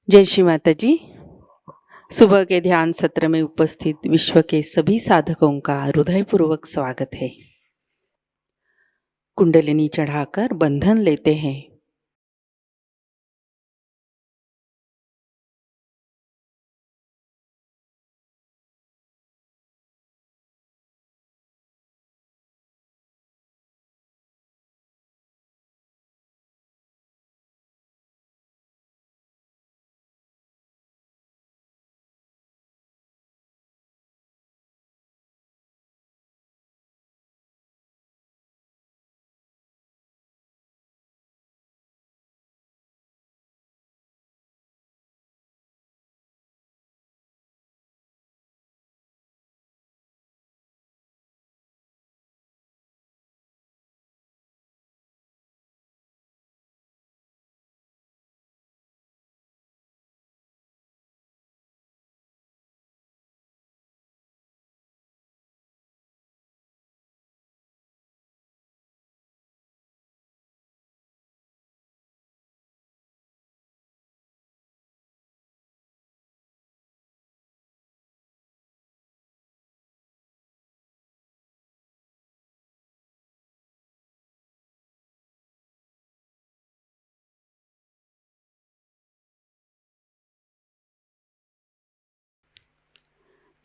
जय श्री माता जी। सुबह के ध्यान सत्र में उपस्थित विश्व के सभी साधकों का हृदयपूर्वक स्वागत है। कुंडलिनी चढ़ाकर बंधन लेते हैं।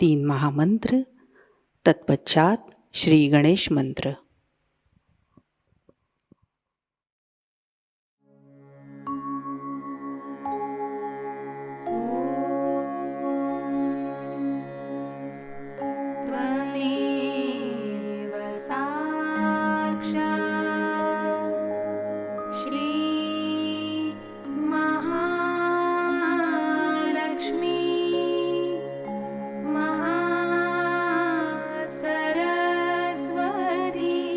तीन महामंत्र, तत्पश्चात श्री गणेश मंत्र। त्वमेव साक्षात् श्री महालक्ष्मी महासरस्वती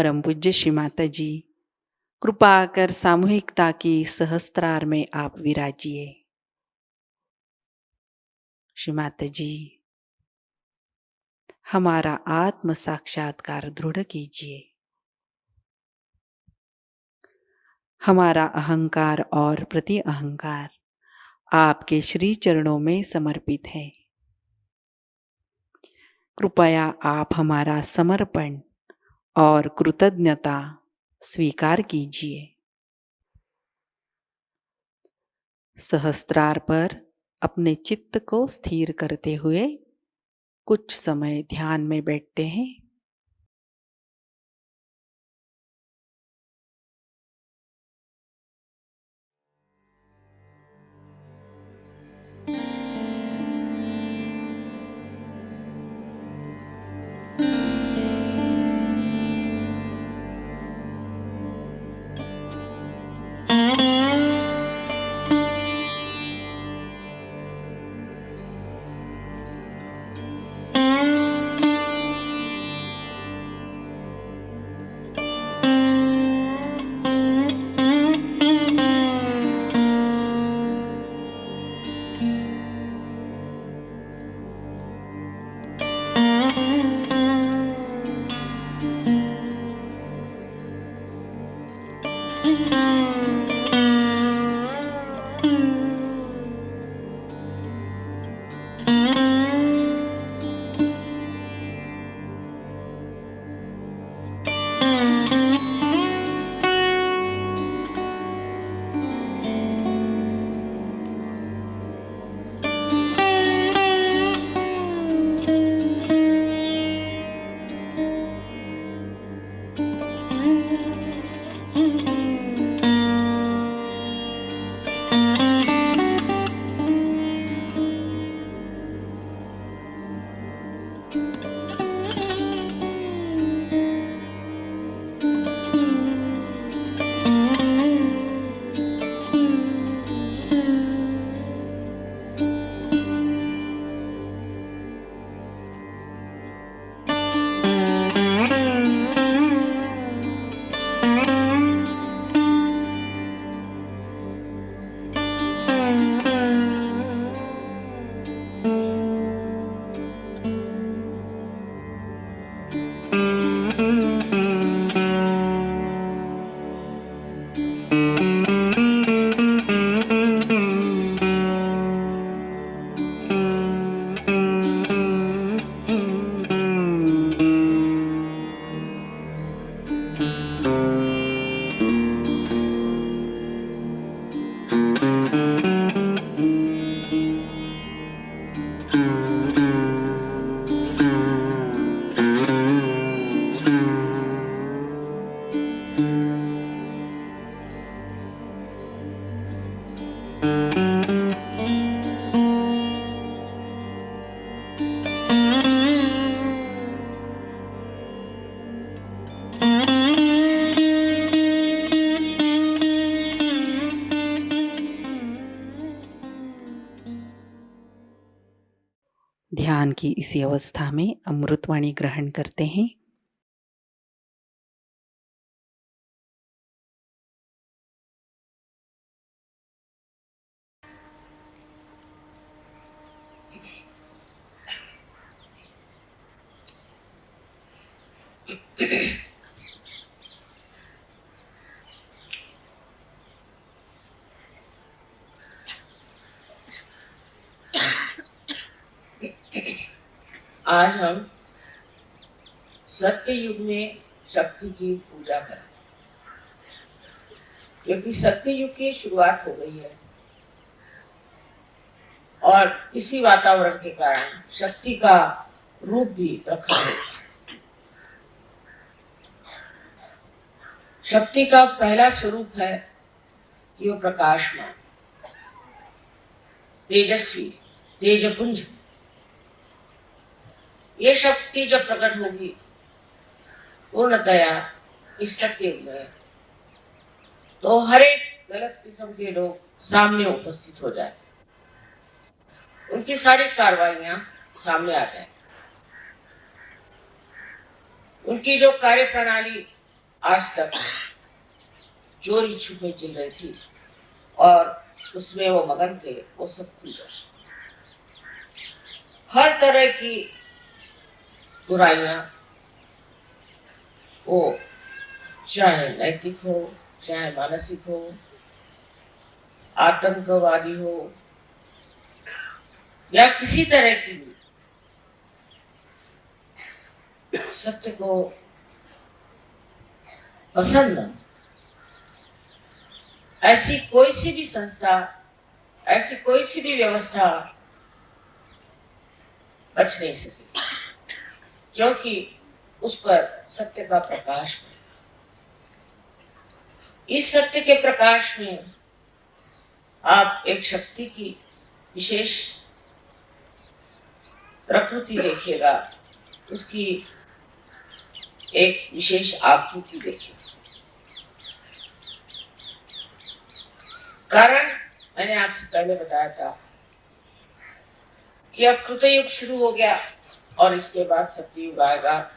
परम पूज्य श्री माता जी, कृपा कर सामूहिकता की सहस्त्रार में आप विराजिए। श्री माता जी, हमारा आत्म साक्षात्कार दृढ़ कीजिए। हमारा अहंकार और प्रति अहंकार आपके श्री चरणों में समर्पित है। कृपया आप हमारा समर्पण और कृतज्ञता स्वीकार कीजिए। सहस्त्रार पर अपने चित्त को स्थिर करते हुए कुछ समय ध्यान में बैठते हैं। ध्यान की इसी अवस्था में अमृतवाणी ग्रहण करते हैं। आज हम सत्य युग में शक्ति की पूजा करें, क्योंकि सत्य युग की शुरुआत हो गई है और इसी वातावरण के कारण शक्ति का रूप भी प्रखर है। शक्ति का पहला स्वरूप है कि वो प्रकाशमान, तेजस्वी, तेजपुंज। ये शक्ति जब प्रकट होगी पूर्णतया इस सत्य युग में, तो हर एक गलत किस्म के लोग सामने उपस्थित हो जाए, उनकी सारी कार्रवाइयां सामने आ जाए, उनकी जो कार्य प्रणाली आज तक चोरी छुपे चल रही थी और उसमें वो मगन थे, वो सब खुल गया। हर तरह की बुराइयां, वो चाहे नैतिक हो, चाहे मानसिक हो, आतंकवादी हो या किसी तरह की भी, सत्य को पसंद न, ऐसी कोई सी भी संस्था, ऐसी कोई सी भी व्यवस्था बच नहीं सकी, क्योंकि उस पर सत्य का प्रकाश पड़ेगा। इस सत्य के प्रकाश में आप एक शक्ति की विशेष प्रकृति देखिएगा, उसकी एक विशेष आकृति देखिएगा। कारण मैंने आपसे पहले बताया था कि अब कृतयुग शुरू हो गया और इसके बाद सत्ययुग आएगा,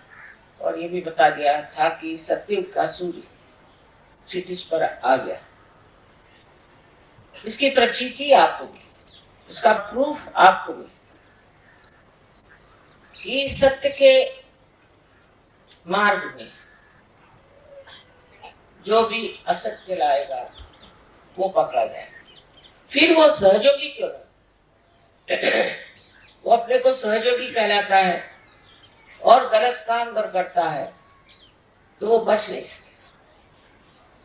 और ये भी बता दिया था कि सत्ययुग का सूर्य क्षितिज पर आ गया। इसकी प्रचिति आपको मिली, इसका प्रूफ आपको मिली कि सत्य के मार्ग में जो भी असत्य लाएगा वो पकड़ा जाएगा। फिर वो सहयोगी क्यों ना, वो अपने को सहयोगी कहलाता है और गलत काम अगर करता है तो वो बच नहीं सकेगा।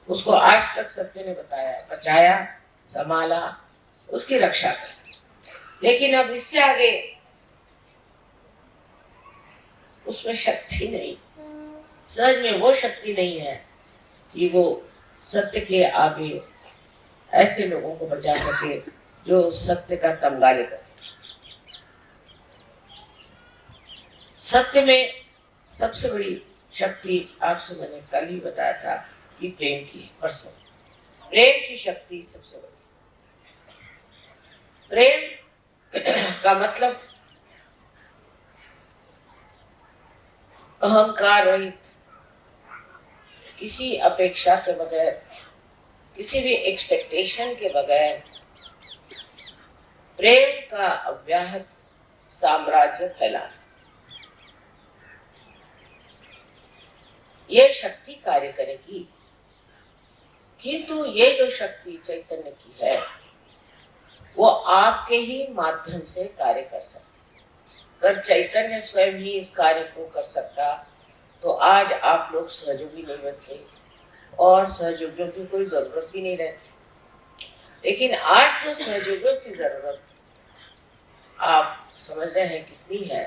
उसको आज तक सत्य ने बताया, बचाया, संभाला, उसकी रक्षा कर। लेकिन अब इससे आगे उसमें शक्ति नहीं, सहज में वो शक्ति नहीं है कि वो सत्य के आगे ऐसे लोगों को बचा सके जो सत्य का तमगा लेकर सके। सत्य में सबसे बड़ी शक्ति आपसे मैंने कल ही बताया था कि प्रेम की है, परसों। प्रेम की शक्ति सबसे बड़ी। प्रेम का मतलब अहंकार रहित, किसी अपेक्षा के बगैर, किसी भी एक्सपेक्टेशन के बगैर प्रेम का अव्याहत साम्राज्य फैलाना, ये शक्ति कार्य करेगी। किंतु ये जो शक्ति चैतन्य की है वो आपके ही माध्यम से कार्य कर सकती। अगर चैतन्य स्वयं ही इस कार्य को कर सकता तो आज आप लोग सहयोगी नहीं बनते और सहयोगियों की कोई जरूरत भी नहीं रहती। लेकिन आज जो सहयोगियों की जरूरत आप समझ रहे हैं कितनी है,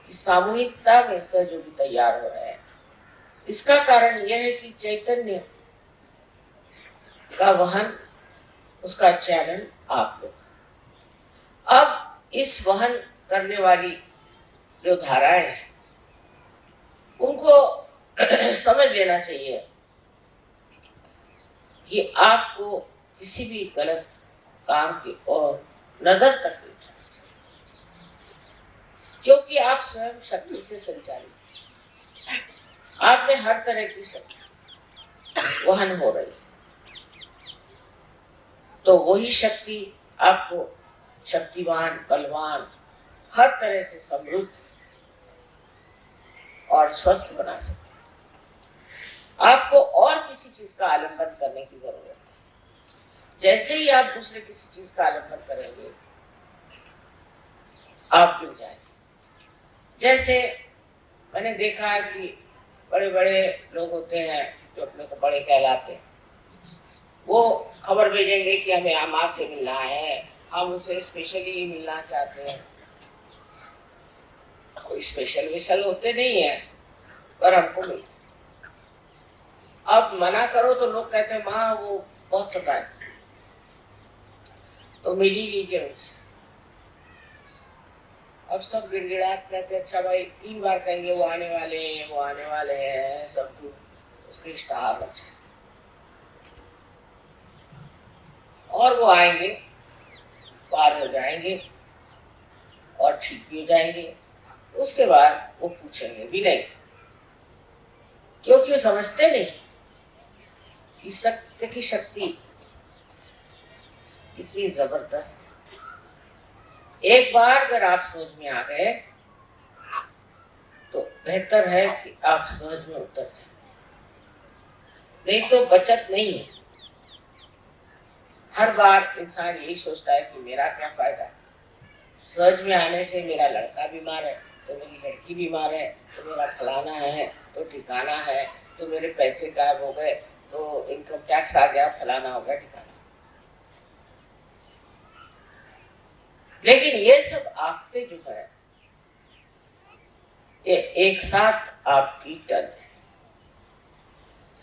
कि सामूहिकता में सहयोगी तैयार हो रहे हैं। इसका कारण यह है कि चैतन्य का वहन, उसका चैनल आप लोग। अब इस वहन करने वाली जो धाराएं हैं उनको समझ लेना चाहिए कि आपको किसी भी गलत काम की ओर नजर तक नहीं उठाना चाहिए, क्योंकि आप स्वयं शक्ति से संचालित हैं। आप में हर तरह की शक्ति वहन हो रही है, तो वही शक्ति आपको शक्तिवान, बलवान, हर तरह से समृद्ध और स्वस्थ बना सकती है। आपको और किसी चीज का आलंबन करने की जरूरत है। जैसे ही आप दूसरे किसी चीज का आलंबन करेंगे आप गिर जाएंगे। जैसे मैंने देखा है कि बड़े बड़े लोग होते हैं जो अपने को बड़े कहलाते हैं, वो खबर भेजेंगे कि हमें माँ से मिलना है, हम उनसे स्पेशली मिलना चाहते हैं। कोई स्पेशल विशल होते नहीं है, पर हमको मिल। अब मना करो तो लोग कहते हैं माँ वो बहुत सताए, तो मिल ही लीजिए उनसे। अब सब गिड़गिड़ाहट कहते हैं, अच्छा भाई 3 बार कहेंगे वो आने वाले हैं, वो आने वाले हैं, सब कुछ उसके इश्तहार लग जाए और वो आएंगे, पार हो जाएंगे और ठीक भी हो जाएंगे। उसके बाद वो पूछेंगे भी नहीं, क्योंकि वो समझते नहीं कि सत्य की शक्ति कितनी जबरदस्त है। एक बार अगर आप समझ में आ गए तो बेहतर है कि आप समझ में उतर जाए, नहीं तो बचत नहीं है। हर बार इंसान यही सोचता है कि मेरा क्या फायदा है, समझ में आने से मेरा लड़का बीमार है तो मेरी लड़की बीमार है, तो मेरा फलाना है तो ठिकाना है, तो मेरे पैसे गायब हो गए, तो इनकम टैक्स आ गया, फलाना हो गया, ठिकाना। लेकिन ये सब आफतें जो है ये एक साथ आपकी टन है।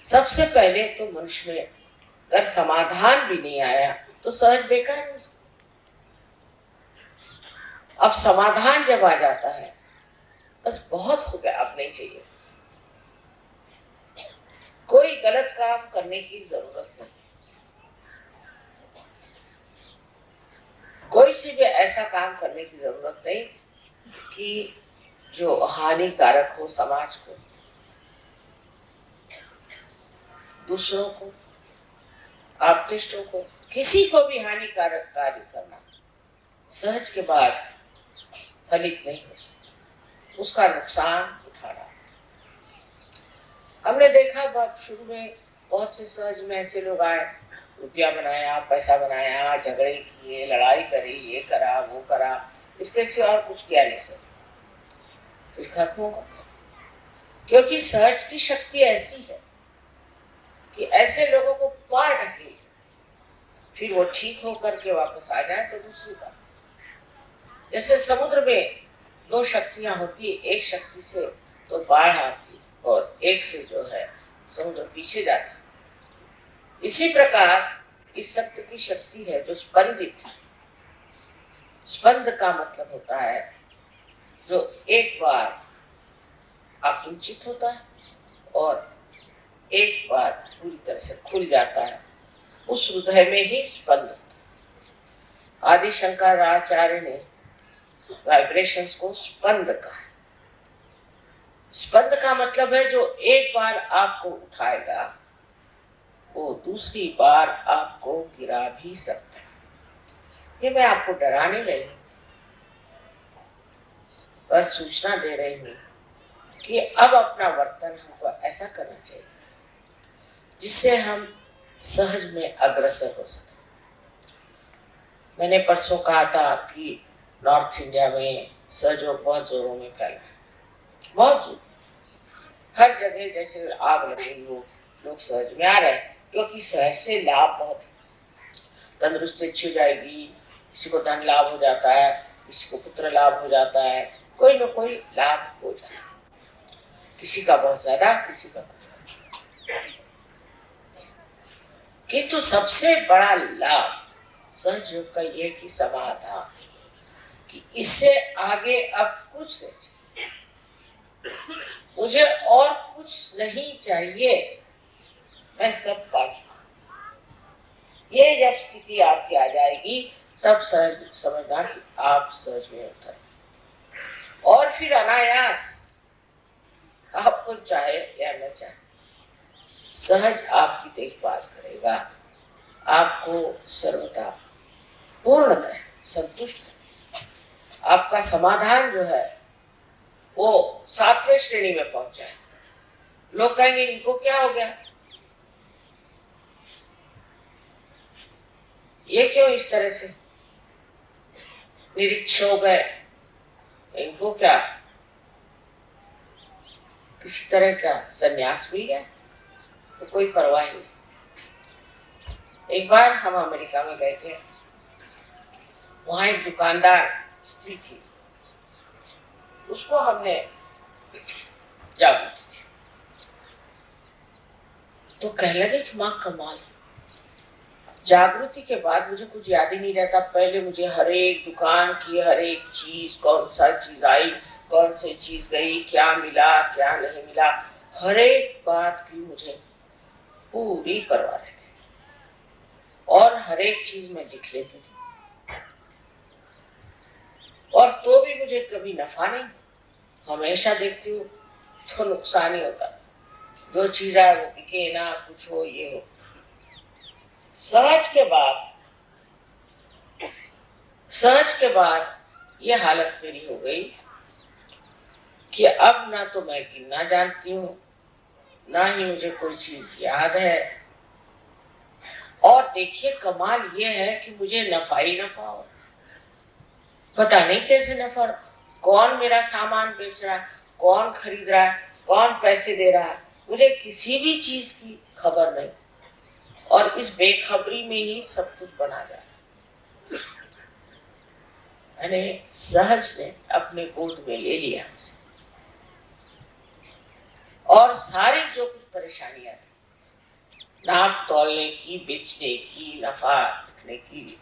सबसे पहले तो मनुष्य में अगर समाधान भी नहीं आया तो सहज बेकार हो जाता। अब समाधान जब आ जाता है बस बहुत हो गया, अब नहीं चाहिए। कोई गलत काम करने की जरूरत नहीं, कोई से भी ऐसा काम करने की जरूरत नहीं कि जो हानिकारक हो समाज को, दूसरों को, आप्तिष्टों को, किसी को भी हानिकारक कार्य करना सहज के बाद फलित नहीं हो सकता, उसका नुकसान उठाना। हमने देखा बहुत शुरू में बहुत से सहज में ऐसे लोग आए, रुपया बनाया, पैसा बनाया, झगड़े किए, लड़ाई करी, ये करा वो करा, इसके सिवा और कुछ किया नहीं सर, फिर खत्म होगा। क्योंकि सहज की शक्ति ऐसी है कि ऐसे लोगों को पार ढके, फिर वो ठीक होकर के वापस आ जाए तो दूसरी बात। जैसे समुद्र में दो शक्तियां होती, एक शक्ति से तो बाढ़ आती और एक से जो है समुद्र पीछे जाता। इसी प्रकार इस सत्य की शक्ति है जो स्पंदित। स्पंद का मतलब होता है जो एक बार आकुंचित होता है और एक बार पूरी तरह से खुल जाता है, उस हृदय में ही स्पंद होता है। आदि शंकराचार्य ने वाइब्रेशंस को स्पंद कहा। स्पंद का मतलब है जो एक बार आपको उठाएगा वो दूसरी बार आपको गिरा भी सकता है। ये मैं आपको डराने नहीं पर सूचना दे रही हूँ कि अब अपना वर्तन हमको ऐसा करना चाहिए जिससे हम सहज में अग्रसर हो सके। मैंने परसों कहा था कि नॉर्थ इंडिया में सहयोग बहुत जोरों में फैला है, बहुत जोर, हर जगह जैसे आग लग रही हो, लोग सहज में आ रहे हैं क्योंकि सहज से लाभ बहुत है। तंदुरुस्ती अच्छी हो जाएगी, किसी को धन लाभ हो जाता है, किसी को पुत्र लाभ हो जाता है, कोई न कोई लाभ हो जाता है, किसी का बहुत ज्यादा, किसी का कुछ। किंतु सबसे बड़ा लाभ सहयोग का ये कि समाधान, कि इससे आगे अब कुछ नहीं चाहिए, मुझे और कुछ नहीं चाहिए, मैं सब पा चुका। ये जब स्थिति आपकी आ जाएगी तब सहज समझना कि आप सहज में उतर, और फिर अनायास आपको चाहे या न चाहे सहज आपकी देखभाल करेगा, आपको सर्वदा पूर्णतः संतुष्ट है। आपका समाधान जो है वो 7वें श्रेणी में पहुंचा है। लोग कहेंगे इनको क्या हो गया, ये क्यों इस तरह से निरीक्ष हो गए, इनको क्या किसी तरह का संन्यास मिल गया, तो कोई परवाह नहीं। एक बार हम अमेरिका में गए थे, वहां एक दुकानदार स्त्री थी, उसको हमने जागृति थी तो कहने लगे कि माँ कमाल। जागृति के बाद मुझे कुछ याद ही नहीं रहता, पहले मुझे हर एक दुकान की हर एक चीज, कौन सा चीज आई, कौन सी चीज गई, क्या मिला क्या नहीं मिला, हर एक बात की मुझे पूरी परवाह रहती और हर एक चीज मैं लिख लेती थी, और तो भी मुझे कभी नफा नहीं, हमेशा देखती हूँ तो नुकसान ही होता। जो चीज आए वो बिके ना, कुछ हो ये हो, सहज के बाद ये हालत मेरी हो गई कि अब ना तो मैं गिनना जानती हूँ, ना ही मुझे कोई चीज याद है। और देखिए कमाल ये है कि मुझे नफा ही नफा हो, पता नहीं कैसे नफा, कौन मेरा सामान बेच रहा है, कौन खरीद रहा है, कौन पैसे दे रहा है, मुझे किसी भी चीज की खबर नहीं। और इस बेखबरी में ही सब कुछ बना जा रहा है। मैंने सहज ने अपने गोद में ले लिया हमसे, और सारी जो कुछ परेशानियां थी, नाप तोलने की, बेचने की, नफा रखने की,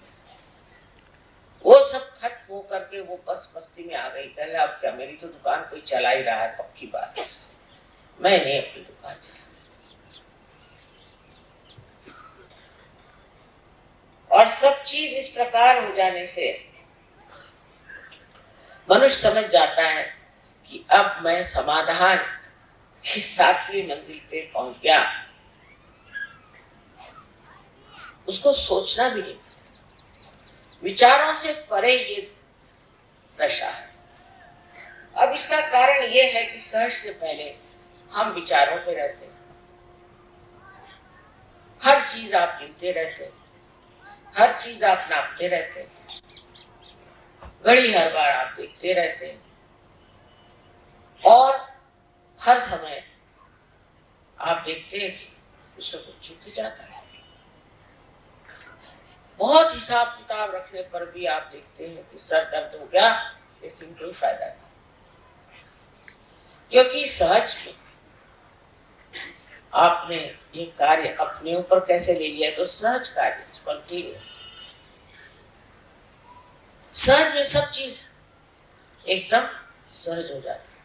वो सब खत्म हो करके वो बस मस्ती में आ गई। पहले अब क्या, मेरी तो दुकान कोई चला ही रहा है, पक्की बात है, मैंने अपनी दुकान चला। और सब चीज इस प्रकार हो जाने से मनुष्य समझ जाता है कि अब मैं समाधान की 7वीं मंजिल पे पहुंच गया। उसको सोचना भी नहीं, विचारों से परे ये दशा है। अब इसका कारण ये है कि सहज से पहले हम विचारों पे रहते हैं, हर चीज आप गिनते रहते हैं, हर चीज आप नापते रहते हैं, घड़ी हर बार आप देखते रहते हैं, और हर समय आप देखते हैं कि कुछ न कुछ चूक जाता है। बहुत हिसाब किताब रखने पर भी आप देखते हैं कि सर दर्द हो गया, लेकिन कोई फायदा नहीं, क्योंकि सहज में आपने ये कार्य अपने ऊपर कैसे ले लिया, तो सहज कार्य, स्पॉन्टेनियस। सहज में सब चीज एकदम सहज हो जाती है।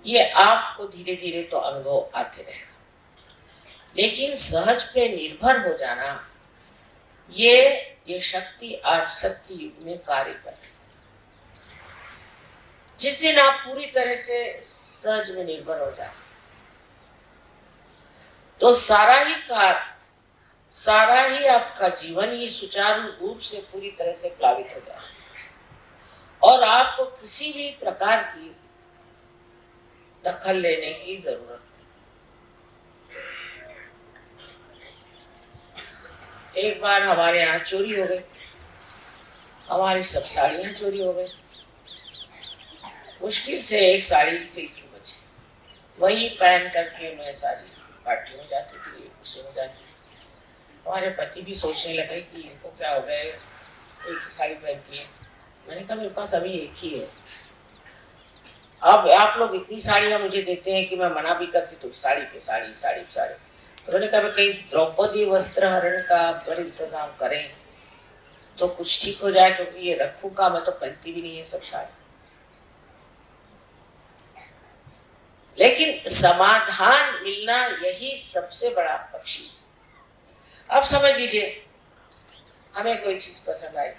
ये आपको धीरे धीरे तो अनुभव आते रहेगा, लेकिन सहज पे निर्भर हो जाना, ये शक्ति आज सत्य युग में कार्य कर रही है। जिस दिन आप पूरी तरह से सहज में निर्भर हो जाए, तो सारा ही कार्य, सारा ही आपका जीवन ही सुचारू रूप से पूरी तरह से प्लावित हो जाए, और आपको किसी भी प्रकार की दखल लेने की जरूरत नहीं। एक बार हमारे यहाँ चोरी हो गई, हमारी सब साड़ियां चोरी हो गई। मुश्किल से एक साड़ी सिल्क की बची, वही पहन करके मैं सारी पार्टी में जाती थी, खुशी में जाती थी। हमारे पति भी सोचने लगे कि इनको क्या हो गया, एक ही साड़ी पहनती है। मैंने कहा मेरे पास अभी एक ही है, अब आप लोग इतनी साड़ियां मुझे देते हैं कि मैं मना भी करती, तो साड़ी पे साड़ी, साड़ी पे साड़ी। तो मैंने कहा कहीं द्रौपदी वस्त्र हरण का अगर इंतजाम करें तो कुछ ठीक हो जाए, क्योंकि ये रखूं का, मैं तो पहनती भी नहीं है सब साड़ी। लेकिन समाधान मिलना यही सबसे बड़ा बख्शीश। अब समझ लीजिए, हमें कोई चीज पसंद आई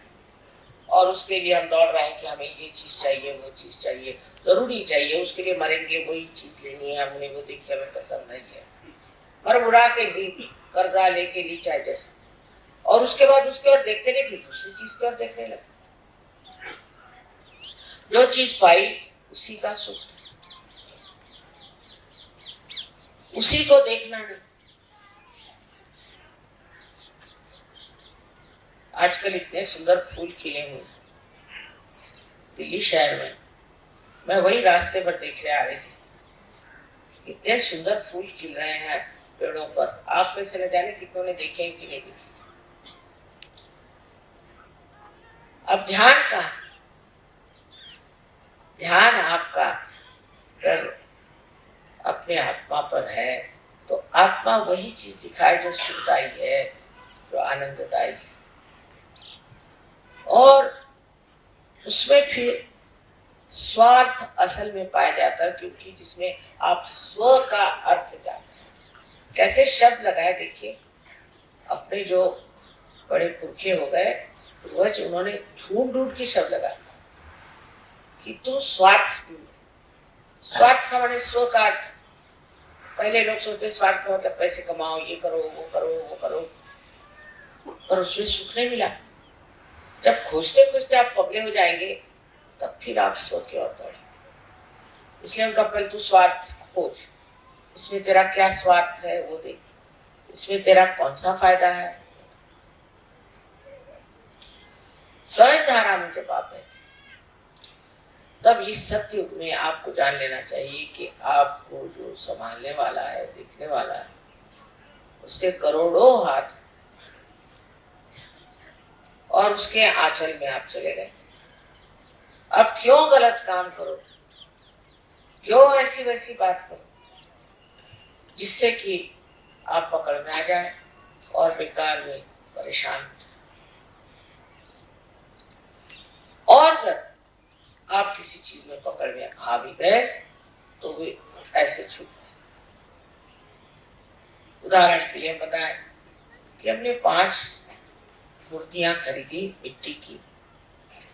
और उसके लिए हम दौड़ रहे हैं कि हमें ये चीज चाहिए, वो चीज चाहिए, जरूरी चाहिए, उसके लिए मरेंगे, वही चीज लेनी है हमने, वो देखिए हमें पसंद नहीं है, मर मुड़ा के ली, कर्जा लेके ली, चाहे जैसे, और उसके बाद उसके और देखते नहीं, फिर दूसरी चीज की और देखने लगे। जो चीज पाई उसी का सुख, उसी को देखना नहीं। आजकल इतने सुंदर फूल खिले हुए दिल्ली शहर में, मैं वही रास्ते पर देखने आ रही थी, इतने सुंदर फूल खिल रहे हैं पेड़ों पर। आप में से न जाने कितनों ने देखे कि नहीं देखे। अब ध्यान का, ध्यान आपका अगर अपने आत्मा पर है, तो आत्मा वही चीज दिखाए जो सुखदायी है, जो आनंददायी है, और उसमें फिर स्वार्थ असल में पाया जाता है, क्योंकि जिसमें आप स्व का अर्थ जानते। कैसे शब्द लगाए देखिए, अपने जो बड़े पुरखे हो गए पूर्वज, उन्होंने ढूंढ ढूंढ के शब्द लगाए कि तू स्वार्थ ढूंढ। स्वार्थ का माने स्व का अर्थ, पहले लोग सोचते स्वार्थ का मतलब पैसे कमाओ, ये करो, वो करो, वो करो, पर उसमें सुख नहीं मिला। जब खोजते खोजते आप पगले हो जाएंगे तब फिर आप स्रोत की ओर दौड़े। इसलिए उनका पहले तू स्वार्थ खोज, इसमें तेरा क्या स्वार्थ है वो देख, इसमें तेरा कौन सा फायदा है। सहज धारा में जब आप बैठे तब इस सत्युग में आपको जान लेना चाहिए कि आपको जो संभालने वाला है, देखने वाला है, उसके करोड़ों हाथ और उसके आंचल में आप चले गए। अब क्यों गलत काम करो, क्यों ऐसी वैसी बात करो जिससे कि आप पकड़ में आ जाए और बेकार में परेशान हो जाए। और अगर आप किसी चीज में पकड़ में आ भी गए तो वे ऐसे छूट गए। उदाहरण के लिए बताएं कि हमने 5 मूर्तियां खरीदी मिट्टी की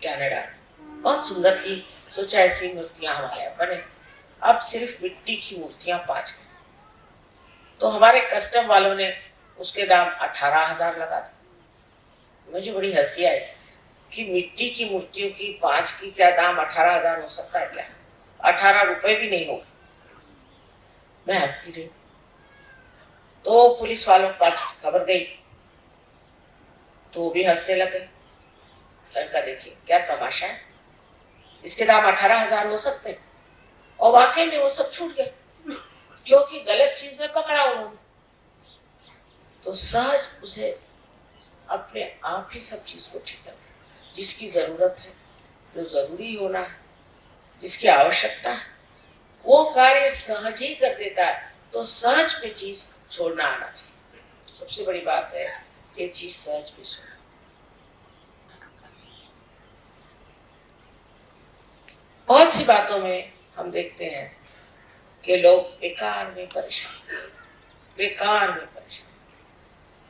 कनाडा, बहुत सुंदर थी, सोचा ऐसी मूर्तियां हमारे यहाँ बने। अब सिर्फ मिट्टी की मूर्तियां 5 खरीदी तो हमारे कस्टम वालों ने उसके दाम 18,000 लगा दिए। मुझे बड़ी हंसी आई कि मिट्टी की मूर्तियों की 5 की क्या दाम 18,000 हो सकता है क्या? 18 रुपए भी नहीं होगा। मैं हंसती रही। तो पुलिस वालों के पास खबर गई तो वो भी हंसने लगे। उनका देखिए क्या तमाशा है, इसके दाम 18,000 हो सकते हैं। और वाकई में वो सब छूट गए क्योंकि गलत चीज में पकड़ा उन्होंने। तो सहज उसे अपने आप ही सब चीज को ठीक करना, जिसकी जरूरत है, जो जरूरी होना है, जिसकी आवश्यकता है, वो कार्य सहज ही कर देता है। तो सहज पे चीज छोड़ना आना चाहिए। सबसे बड़ी बात है ये चीज सहज पे छोड़ना। बहुत सी बातों में हम देखते हैं कि लोग बेकार में परेशान, बेकार में परेशान,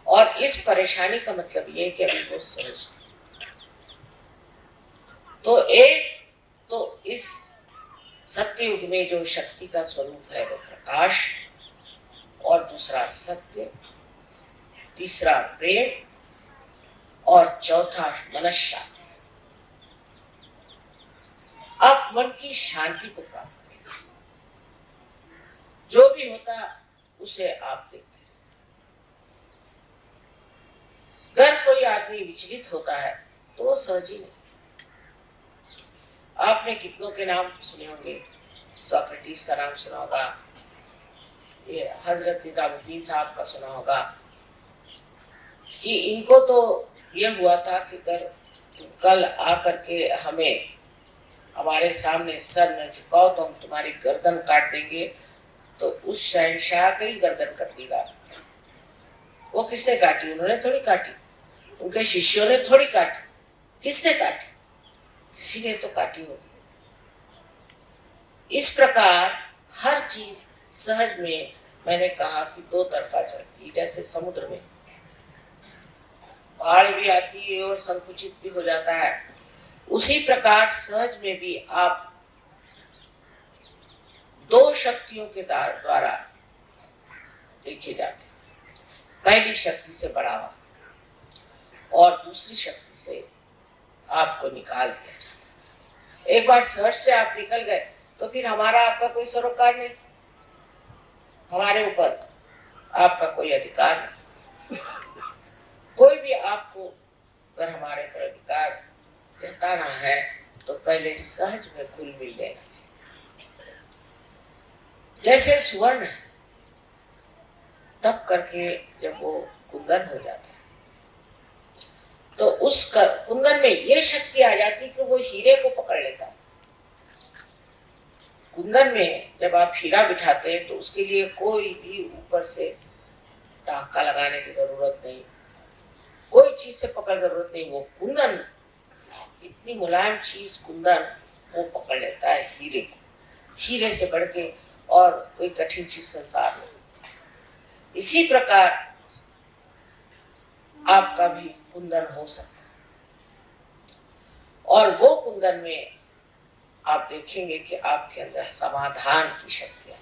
और इस परेशानी का मतलब ये है कि अभी वो सहज नहीं। तो एक तो इस सत्युग में जो शक्ति का स्वरूप है वो प्रकाश, और दूसरा सत्य, तीसरा प्रेम, और चौथा मनश्शांति। आप मन की शांति को प्राप्त करें। जो भी होता उसे आप देखते हैं। अगर कोई आदमी विचलित होता है तो वो सहज ही नहीं। आपने कितनों के नाम सुने होंगे, सोक्रेटिस का नाम सुना होगा, ये हजरत निजामुद्दीन साहब का सुना होगा कि इनको तो यह हुआ था कि कल आकर के हमें हमारे सामने सर न झुकाओ तो हम तुम्हारी गर्दन काट देंगे। तो उस शहंशाह की गर्दन कट दी रात। वो किसने काटी? उन्होंने थोड़ी काटी, उनके शिष्यों ने थोड़ी काटी। किसने काटी? किसी ने तो काटी होगी। इस प्रकार हर चीज सहज में, मैंने कहा कि 2 तरफा चलती है। जैसे समुद्र में बाढ़ भी आती है और संकुचित भी हो जाता है, उसी प्रकार सहज में भी आप 2 शक्तियों के द्वारा देखे जाते हैं। पहली शक्ति से बढ़ावा और दूसरी शक्ति से आपको निकाल दिया जाता है। एक बार सहज से आप निकल गए तो फिर हमारा आपका कोई सरोकार नहीं, हमारे ऊपर आपका कोई अधिकार नहीं। कोई भी आपको अगर हमारे पर अधिकार जताना है तो पहले सहज में घुल मिल लेना चाहिए। जैसे स्वर्ण है, तब करके जब वो कुंदन हो जाता है तो उस कुंदन में ये शक्ति आ जाती कि वो हीरे को पकड़ लेता है। कुंदन में जब आप हीरा बिठाते हैं तो उसके लिए कोई भी ऊपर से टाका लगाने की जरूरत नहीं, कोई चीज से पकड़ जरूरत नहीं। वो कुंदन, इतनी मुलायम चीज कुंदन, वो पकड़ लेता है हीरे को। हीरे से बढ़ के और कोई कठिन चीज संसार में। इसी प्रकार आपका भी कुंदन हो सकता है, और वो कुंदन में आप देखेंगे कि आपके अंदर समाधान की शक्ति है।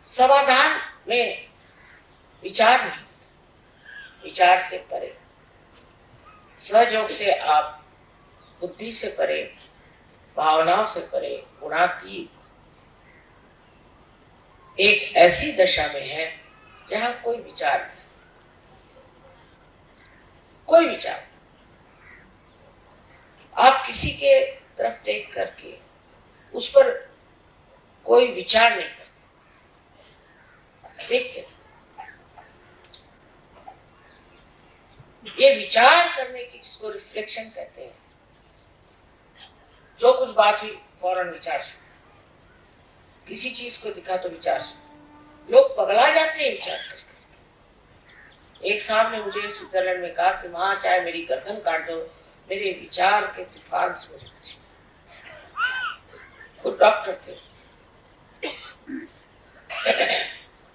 समाधान में विचार नहीं, विचार से परे, सहयोग से आप बुद्धि से परे, भावनाओं से परे, गुणातीत एक ऐसी दशा में है जहां कोई विचार नहीं, कोई विचार। आप किसी के तरफ देख करके उस पर कोई विचार नहीं करते, देख के। ये विचार करने की, जिसको रिफ्लेक्शन कहते हैं, जो कुछ बात हुई फौरन विचार शुरू, किसी चीज को दिखा तो विचार शुरू। लोग पगला जाते हैं विचार करके। एक साहब ने मुझे स्विट्जरलैंड में कहा कि माँ चाहे मेरी गर्दन काट दो, मेरे विचार के तूफान से मुझे पूछे। वो डॉक्टर थे।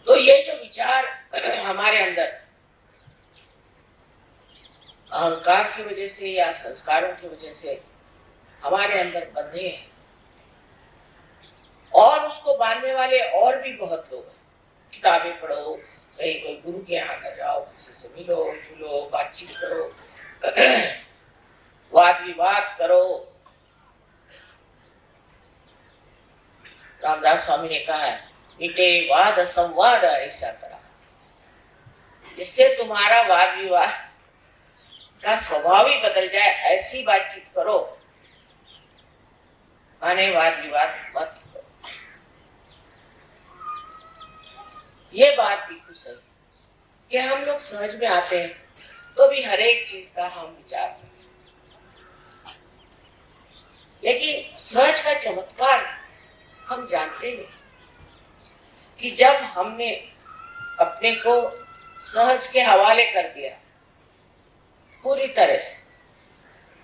तो ये जो विचार हमारे अंदर अहंकार की वजह से या संस्कारों की वजह से हमारे अंदर बंधे हैं, और उसको बांधने वाले और भी बहुत लोग हैं। किताबें पढ़ो, कहीं कोई गुरु के यहाँ कर जाओ, किसी से मिलो जुलो, बातचीत करो, वाद विवाद करो। रामदास स्वामी ने कहा है, मिटे वाद संवाद ऐसा करा, जिससे तुम्हारा वाद विवाद का स्वभाव ही बदल जाए, ऐसी बातचीत करो। माने वाद विवाद मत करो। ये बात बिल्कुल सही कि हम लोग सहज में आते हैं तो भी हर एक चीज का हम विचार करते हैं, लेकिन सहज का चमत्कार हम जानते नहीं कि जब हमने अपने को सहज के हवाले कर दिया, पूरी तरह से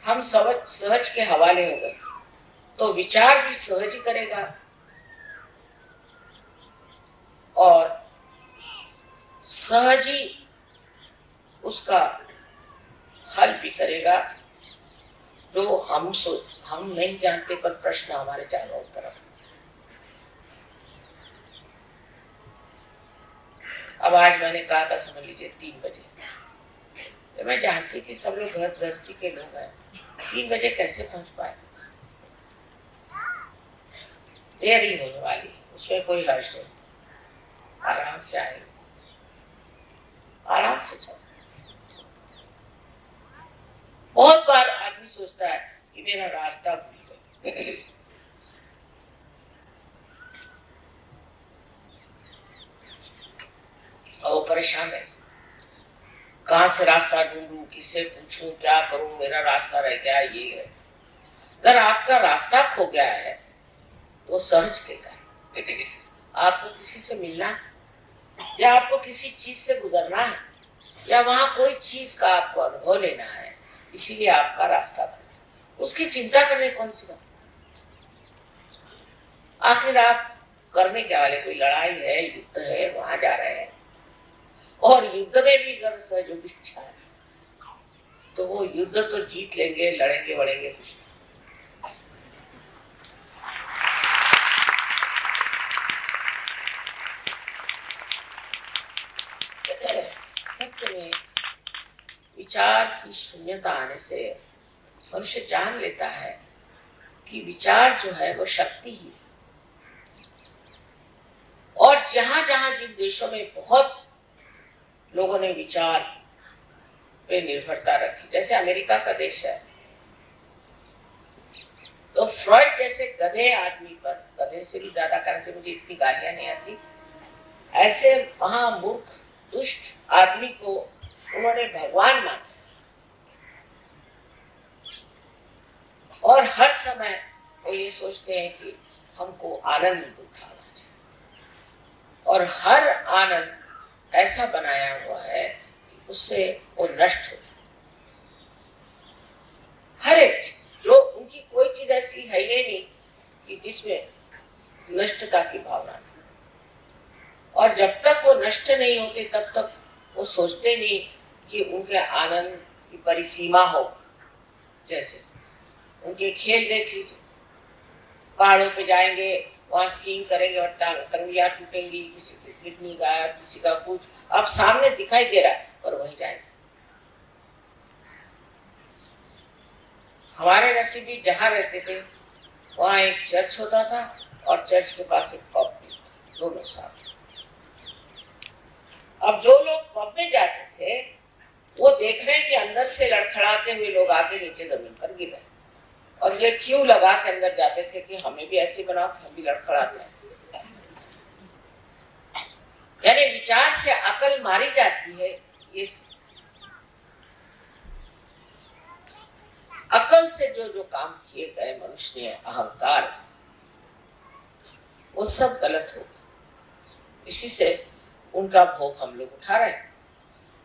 हम सहज के हवाले हो गए, तो विचार भी सहज ही करेगा और सहज ही उसका हल भी करेगा, जो हम नहीं जानते, पर प्रश्न हमारे चारों तरफ। अब आज मैंने कहा था, समझ लीजिए 3 बजे, तो मैं जानती थी सब लोग घर गृहस्थी के लोग हैं, 3 बजे कैसे पहुंच पाए। देरी होने वाली, उसमें कोई हर्ष नहीं, आराम से आएंगे, आराम से चलो। बहुत बार आदमी सोचता है कि मेरा रास्ता भूल गया, और वो परेशान है, कहां से रास्ता ढूंढूं, किससे पूछूं, क्या करूं, मेरा रास्ता रह गया, ये है। अगर आपका रास्ता खो गया है तो सहज के कारण आपको किसी से मिलना है, या आपको किसी चीज से गुजरना है, या वहां कोई चीज का आपको अनुभव लेना है, इसीलिए आपका रास्ता बना। उसकी चिंता करने कौन सी बात। आखिर आप करने क्या वाले, कोई लड़ाई है, युद्ध है, वहां जा रहे हैं, और युद्ध में भी अगर सहयोगी इच्छा है तो वो युद्ध तो जीत लेंगे, लड़ेंगे बढ़ेंगे कुछ नहीं। सत्य में विचार की शून्यता आने से मनुष्य जान लेता है कि विचार जो है वो शक्ति ही, और जहां जहां जिन देशों में बहुत लोगों ने विचार पे निर्भरता रखी, जैसे अमेरिका का देश है, तो फ्रॉइड जैसे गधे आदमी पर, गधे से भी ज्यादा करने से मुझे इतनी गालियां नहीं आती, ऐसे महामूर्ख दुष्ट आदमी को उन्होंने भगवान माना, और हर समय वो ये सोचते हैं कि हमको आनंद उठाना चाहिए, और हर आनंद ऐसा बनाया हुआ है कि उससे वो नष्ट हो जाए। हर एक चीज, जो उनकी कोई चीज ऐसी है ही नहीं कि जिसमें नष्टता की भावना नहीं, और जब तक वो नष्ट नहीं होते तब तक वो सोचते नहीं कि उनके आनंद की परिसीमा हो। जैसे उनके खेल देख लीजिए, पहाड़ों पे जाएंगे, वहां स्कीइंग करेंगे और तंगड़ियां टूटेंगी, किसी की किडनी गायब, किसी का कुछ, अब सामने दिखाई दे रहा है पर वहीं जाएंगे। हमारे नसीबी जहां रहते थे वहां एक चर्च होता था और चर्च के पास एक पब भी था, दोनों साथ। अब जो लोग पब में जाते थे वो देख रहे हैं कि अंदर से लड़खड़ाते हुए लोग आके नीचे जमीन पर गिर रहे, और ये क्यों लगा के अंदर जाते थे कि हमें भी ऐसे बनाओ कि हम भी लड़खड़ाते हैं। यानी विचार से अकल मारी जाती है। ये अकल से जो जो काम किए गए मनुष्य ने, अहंकार, वो सब गलत हो गया। इसी से उनका भोग हम लोग उठा रहे हैं।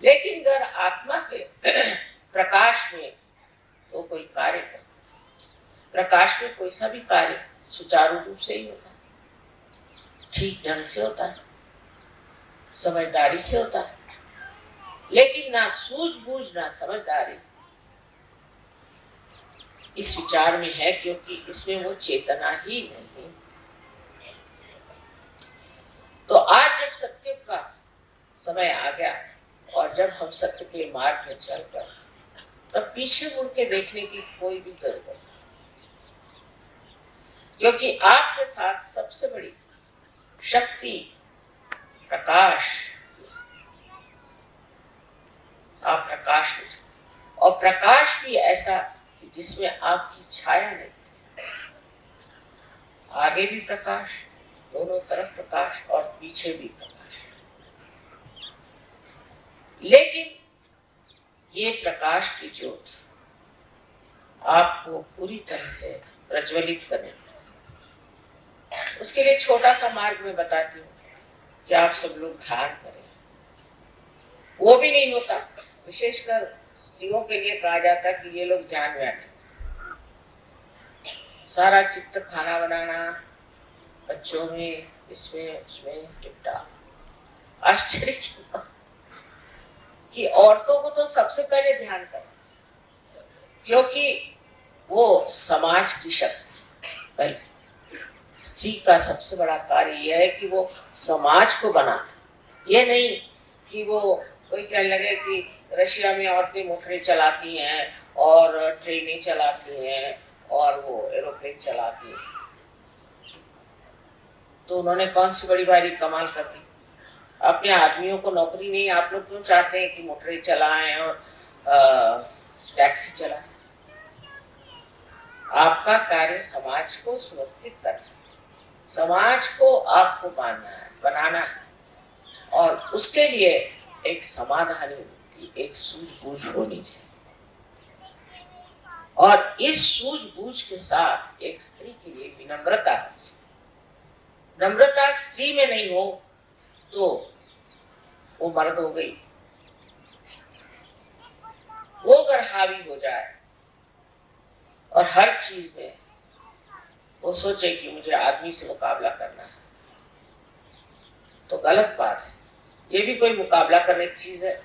लेकिन अगर आत्मा के प्रकाश में तो कोई कार्य करता है, प्रकाश में कोई सा भी कार्य सुचारू रूप से ही होता है, ठीक ढंग से होता है, समझदारी से होता है। लेकिन ना सूझबूझ ना समझदारी इस विचार में है, क्योंकि इसमें वो चेतना ही नहीं। तो आज जब सत्य का समय आ गया और जब हम सत्य के मार्ग में चलकर, तब पीछे मुड़ के देखने की कोई भी जरूरत नहीं, क्योंकि आपके साथ सबसे बड़ी शक्ति प्रकाश। आप प्रकाश में चलो, और प्रकाश भी ऐसा कि जिसमें आपकी छाया नहीं, आगे भी प्रकाश, दोनों तरफ प्रकाश और पीछे भी प्रकाश। लेकिन ये प्रकाश की ज्योत आपको पूरी तरह से प्रज्वलित करनी है। उसके लिए छोटा सा मार्ग में बताती हूँ कि आप सब लोग ध्यान करें। वो भी नहीं होता, विशेषकर स्त्रियों के लिए कहा जाता है कि ये लोग ध्यान में आने, सारा चित्त, खाना बनाना, बच्चों में, इसमें उसमें टिपटा। आश्चर्य की बात कि औरतों को तो सबसे पहले ध्यान करना, क्योंकि वो समाज की शक्ति। पहले स्त्री का सबसे बड़ा कार्य यह है कि वो समाज को बनाना, ये नहीं कि वो कोई कहने लगे कि रशिया में औरतें मोटरें चलाती हैं और ट्रेनें चलाती हैं और वो एरोप्लेन चलाती हैं, तो उन्होंने कौन सी बड़ी बारी कमाल कर दी। अपने आदमियों को नौकरी नहीं, आप लोग क्यों चाहते हैं कि मोटरें चलाएं और टैक्सी चलाएं। आपका कार्य समाज को सुव्यवस्थित करना, समाज को आपको बांधना है, बनाना है, और उसके लिए एक समाधानी बुद्धि, एक सूझबूझ होनी चाहिए। और इस सूझबूझ के साथ एक स्त्री के लिए विनम्रता होनी चाहिए। नम्रता स्त्री में नहीं हो तो वो मर्द हो गई। वो अगर हावी हो जाए और हर चीज में वो सोचे कि मुझे आदमी से मुकाबला करना है, तो गलत बात है। ये भी कोई मुकाबला करने की चीज है।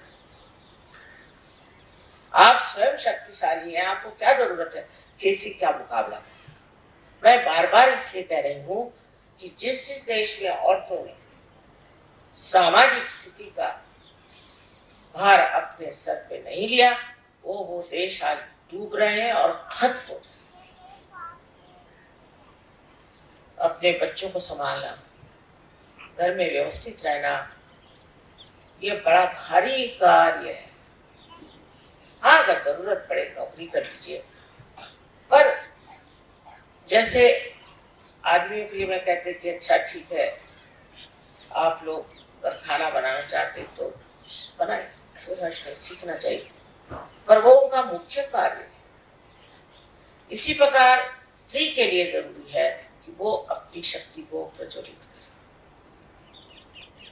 आप स्वयं शक्तिशाली हैं, आपको क्या जरूरत है किसी का मुकाबला करने। मैं बार बार इसलिए कह रही हूं कि जिस जिस देश में औरतों ने सामाजिक स्थिति का भार अपने सर पे नहीं लिया, वो देश आज डूब रहे हैं और खत्म हो जाए। अपने बच्चों को संभालना, घर में व्यवस्थित रहना, ये बड़ा भारी कार्य है। हाँ, अगर जरूरत पड़े नौकरी कर लीजिए, पर जैसे आदमियों के लिए मैं कहते कि अच्छा ठीक है, आप लोग अगर खाना बनाना चाहते तो बनाए, कोई हर्ष नहीं, सीखना चाहिए, पर वो उनका मुख्य कार्य है। इसी प्रकार स्त्री के लिए जरूरी है कि वो अपनी शक्ति को प्रज्वलित करे,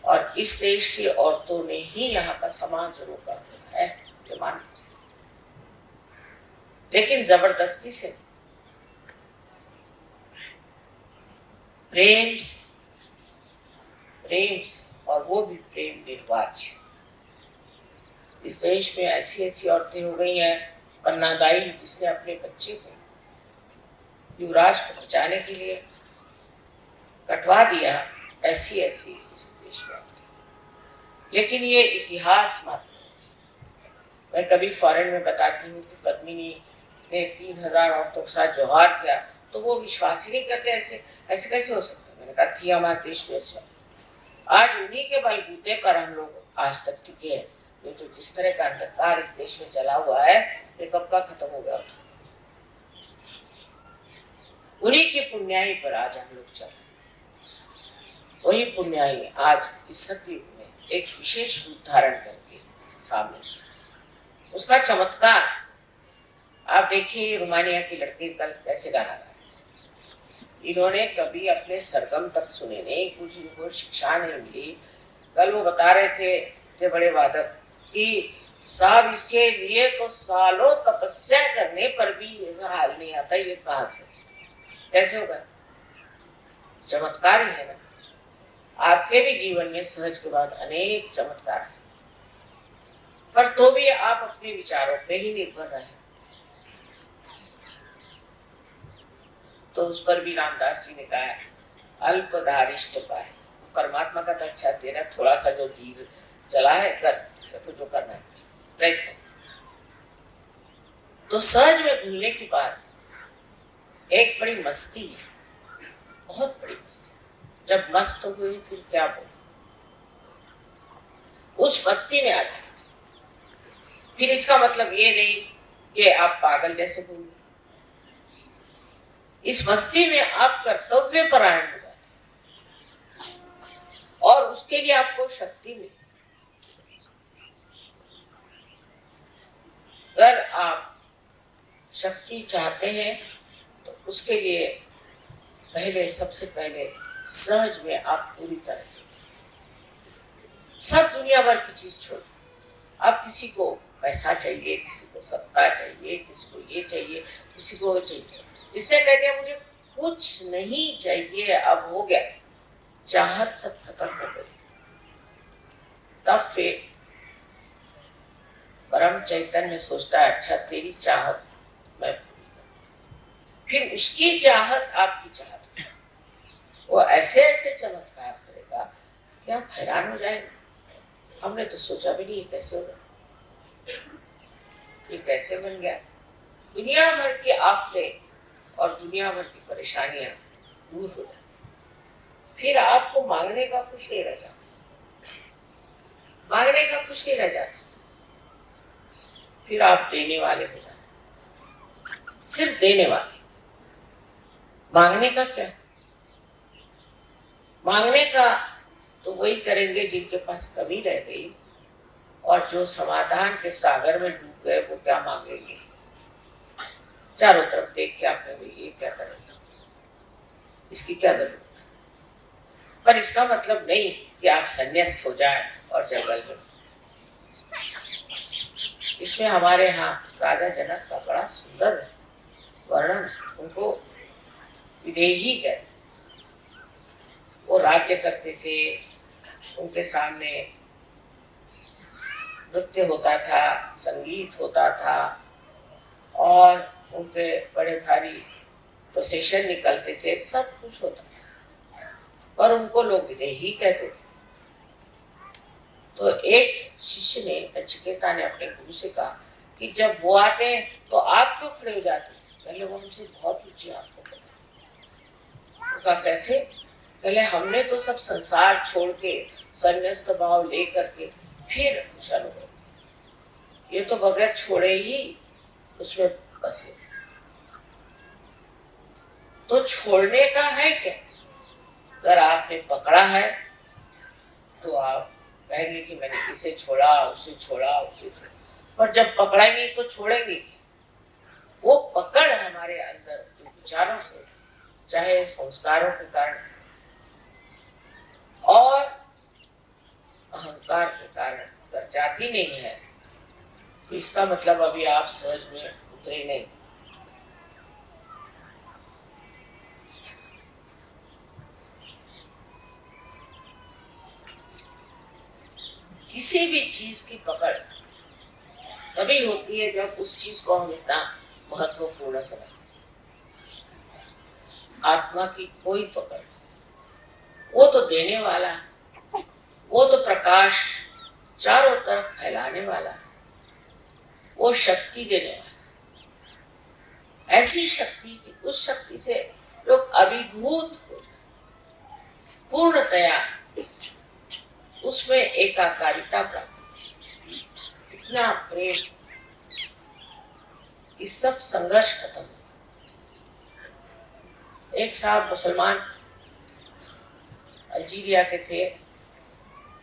और इस देश की औरतों ने ही यहाँ का समाज रोका है, ये मान लीजिए, लेकिन जबरदस्ती से, प्रेम से, और वो भी प्रेम निर्वाच्य। इस देश में ऐसी ऐसी औरतें हो गई हैं, पन्नादाई जिसने अपने बच्चे को युवराज को बचाने के लिए कटवा दिया, ऐसी ऐसी इस देश में। लेकिन ये इतिहास मात्र। मैं कभी फॉरेन में बताती हूँ कि पद्मिनी ने 3000 औरतों के साथ जोहार किया, तो वो विश्वास ही नहीं करते। ऐसे ऐसे कैसे हो सकता है? मैंने कहा थी हमारे देश में इस वक्त। आज उन्हीं के बलबूते पर हम लोग आज तक टिके हैं। ये तो जिस तरह का अंधकार इस देश में चला हुआ है, ये कब का खत्म हो गया था। उन्हीं की पुण्याई पर आज हम लोग चल रहे हैं। वही पुण्याई आज इस सतयुग में एक विशेष रूप धारण करके सामने। उसका चमत्कार आप देखिए, रोमानिया के लड़के कल कैसे गाना गा रहे। इन्होंने कभी अपने सरगम तक सुने नहीं, कुछ इनको शिक्षा नहीं मिली। कल वो बता रहे थे बड़े वादक कि साहब इसके लिए तो सालों तपस्या करने पर भी ये हाल नहीं आता। ये कहाँ से कैसे होगा? चमत्कार ही है ना। आपके भी जीवन में सहज के बाद अनेक चमत्कार है, पर तो भी आप अपने विचारों पे ही निर्भर रहे। तो उस पर भी रामदास जी ने कहा अल्पधारिष्ट पाए। परमात्मा का तो अच्छा तेरा थोड़ा सा जो धीर चला है कर, तो जो करना है प्रयत्न। तो सहज में भूलने की बात एक बड़ी मस्ती है, बहुत बड़ी मस्ती। जब मस्त हुए फिर क्या बोले, उस मस्ती में आ जाए। फिर इसका मतलब ये नहीं कि आप पागल जैसे बोलिए। इस मस्ती में आप कर्तव्य परायण हो जाते और उसके लिए आपको शक्ति मिलती। अगर आप शक्ति चाहते हैं तो उसके लिए सबसे पहले सहज में आप पूरी तरह से सब दुनिया भर की चीज छोड़। आप किसी को पैसा चाहिए, किसी को सत्ता चाहिए, किसी को ये चाहिए, किसी को वो चाहिए। इसने कह दिया मुझे कुछ नहीं चाहिए, अब हो गया, चाहत सब खत्म हो गई। तब फिर परम चैतन्य सोचता है अच्छा तेरी चाहत मैं पूरी करूं। फिर उसकी चाहत आपकी चाहत, वो ऐसे ऐसे चमत्कार करेगा कि आप हैरान हो जाएंगे। हमने तो सोचा भी नहीं ये कैसे होगा, ये कैसे बन गया। दुनिया भर की आफतें और दुनिया भर की परेशानियां दूर हो जाती। फिर आपको मांगने का कुछ नहीं रह जाता, मांगने का कुछ नहीं रह जाता। फिर आप देने वाले हो जाते, सिर्फ देने वाले। मांगने का क्या? मांगने का तो वही करेंगे जिनके पास कमी रह गई और जो समाधान के सागर में डूब गए, वो क्या मांगेंगे? चारों तरफ देख के आपने ये क्या करेगा, इसकी क्या जरूरत? पर इसका मतलब नहीं कि आप संन्यास्त हो जाएं और जंगल में। इसमें हमारे यहाँ राजा जनक का बड़ा सुंदर वर्णन, उनको विदेही कहते। वो राज्य करते थे, उनके सामने नृत्य होता था, संगीत होता था और उनके बड़े भारी प्रोसेशन निकलते थे, सब कुछ होता था, और उनको लोग विदेही कहते थे। तो एक शिष्य ने, नचिकेता ने अपने गुरु से कहा कि जब वो आते हैं तो आप क्यों खड़े हो जाते हैं? पहले वो हमसे बहुत ऊंचे, आपको पता। उनका कैसे? पहले हमने तो सब संसार छोड़ के संन्यास्त भाव लेकर के फिर कुछ अनुभव, ये तो बगैर छोड़े ही उसमें बसे। तो छोड़ने का है क्या? अगर आपने पकड़ा है तो आप कहेंगे कि मैंने इसे छोड़ा, उसे छोड़ा, उसे छोड़ा, पर जब पकड़ा ही नहीं तो छोड़ेंगे क्या? वो पकड़ हमारे अंदर जो विचारों से, चाहे संस्कारों के कारण और अहंकार के कारण अगर जाती नहीं है तो इसका मतलब अभी आप सहज में उतरे नहीं। किसी भी चीज की पकड़ तभी होती है जब उस चीज को हम इतना महत्वपूर्ण समझते हैं। आत्मा की कोई पकड़, वो तो देने वाला है, वो तो प्रकाश चारों तरफ फैलाने वाला है, वो शक्ति देने वाला है। ऐसी शक्ति की, उस शक्ति से लोग अभिभूत हो जाए, पूर्णतया उसमें एकाकारिता प्राप्त, कितना प्रेम, ये सब संघर्ष खत्म। एक साहब मुसलमान अल्जीरिया के थे,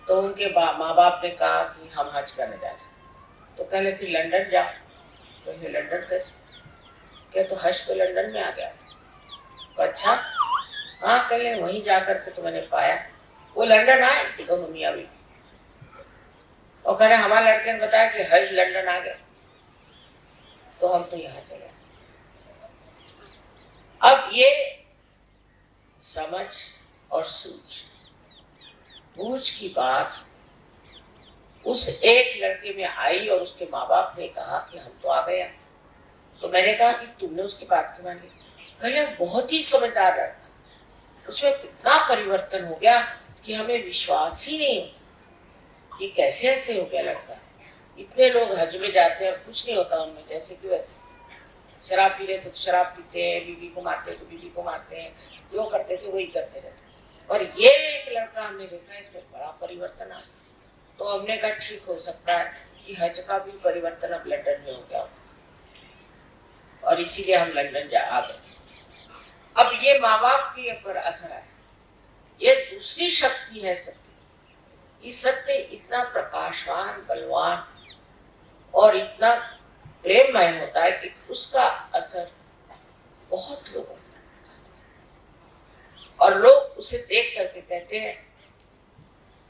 तो उनके माँ बाप ने कहा कि हम हज करने जा रहे हैं। तो कहले कि लंदन जाओ। तो ये लंदन कैसे? क्या तो हज तो लंदन में आ गया। तो अच्छा, हाँ कहले वहीं जाकर के तो मैंने पाया। वो लंदन आए दोनों मियाँ बीवी, और कहने हमारे लड़के ने बताया कि हज लंदन आ गया, तो हम तो यहाँ चले आए। अब ये समझ और बूझ की बात उस एक लड़के में आई, और उसके माँ बाप ने कहा कि हम तो आ गया। तो मैंने कहा कि तुमने उसकी बात क्यों मान ली? कहले बहुत ही समझदार लड़का, उसमें इतना परिवर्तन हो गया कि हमें विश्वास ही नहीं होता कि कैसे ऐसे हो गया लड़का। इतने लोग हज में जाते हैं और कुछ नहीं होता उनमें, जैसे कि वैसे। शराब पी रहे थे तो शराब पीते हैं, बीवी को मारते हैं तो बीवी को मारते हैं, जो करते थे वही करते रहते। और ये एक लड़का हमने देखा, इसमें बड़ा परिवर्तन आ। तो हमने कहा ठीक हो सकता है कि हज का भी परिवर्तन अब लंदन में हो गया, और इसीलिए हम लंदन आ गए। अब ये माँ बाप के ऊपर असर है। ये दूसरी शक्ति है सत्य की। सत्य इतना प्रकाशवान, बलवान और इतना प्रेममय होता है कि उसका असर बहुत लोगों को, और लोग उसे देख करके कहते हैं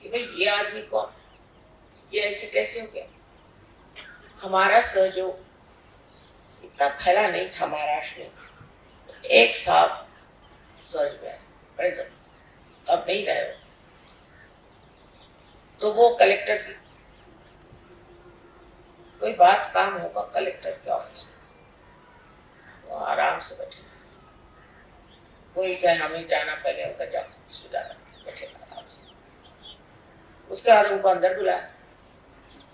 कि भाई ये आदमी कौन, ये ऐसे कैसे हो गया। हमारा सहयोग इतना फैला नहीं था महाराष्ट्र में। एक साहब सहज गए बड़े जब, अब नहीं रहे वो। तो वो कलेक्टर की कोई बात काम होगा कलेक्टर के ऑफिस में, वो आराम से बैठे। कोई कहे हमें जाना, पहले उनका जाओ उसको जाना, बैठे आराम से। उसके बाद उनको अंदर बुलाया।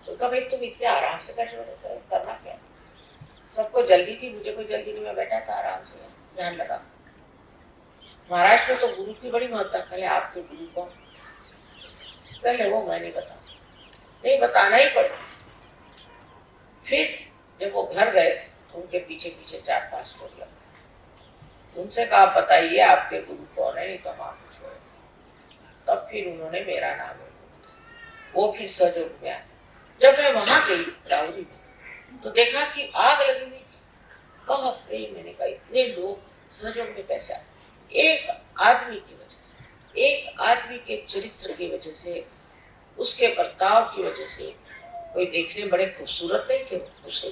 तो कहा भाई तुम इतने आराम से बैठे हो, करना क्या? सबको जल्दी थी, मुझे कोई जल्दी नहीं, मैं बैठा था आराम से, ध्यान लगा। महाराष्ट्र में तो गुरु की बड़ी महत्ता। कहले आपके गुरु कौन? कहले वो मैं नहीं बता, नहीं बताना ही पड़ेगा। फिर जब वो घर गए तो उनके पीछे पीछे 4-5 लोग लग गए। उनसे कहा बताइए आपके गुरु कौन है, नहीं तो हम आपको छोड़ेंगे। तब फिर उन्होंने मेरा नाम बताया। वो फिर सहयोग में आया। जब मैं वहां गई राउरी में, तो देखा कि आग लगी हुई थी। बहुत प्रेम। मैंने कहा इतने लोग सहयोग में कैसे आए? एक आदमी की वजह से, एक आदमी के चरित्र की वजह से, उसके बर्ताव की वजह से। कोई देखने बड़े खूबसूरत नहीं थे, उसके,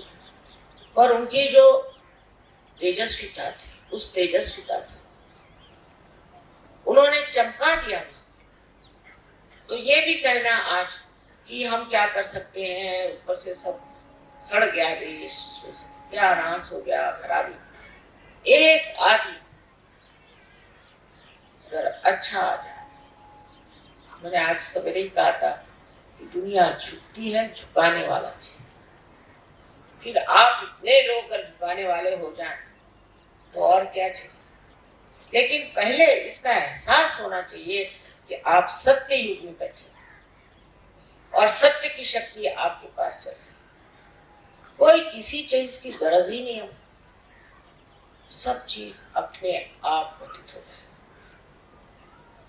पर उनकी जो तेजस्विता थी, उस तेजस्विता से उन्होंने चमका दिया। तो ये भी कहना आज कि हम क्या कर सकते हैं, ऊपर से सब सड़ गया देश, उसमें सत्यानाश हो गया, खराबी। एक आदमी अगर अच्छा आ जाए, मैंने आज सवेरे ही कहा था कि दुनिया झुकती है, झुकाने वाला चाहिए। फिर आप इतने लोग अगर झुकाने वाले हो जाएं तो और क्या चाहिए। लेकिन पहले इसका एहसास होना चाहिए कि आप सत्य युग में बैठे और सत्य की शक्ति आपके पास चल रही। कोई किसी चीज की गरज ही नहीं है, सब चीज अपने आप घटित हो जाए।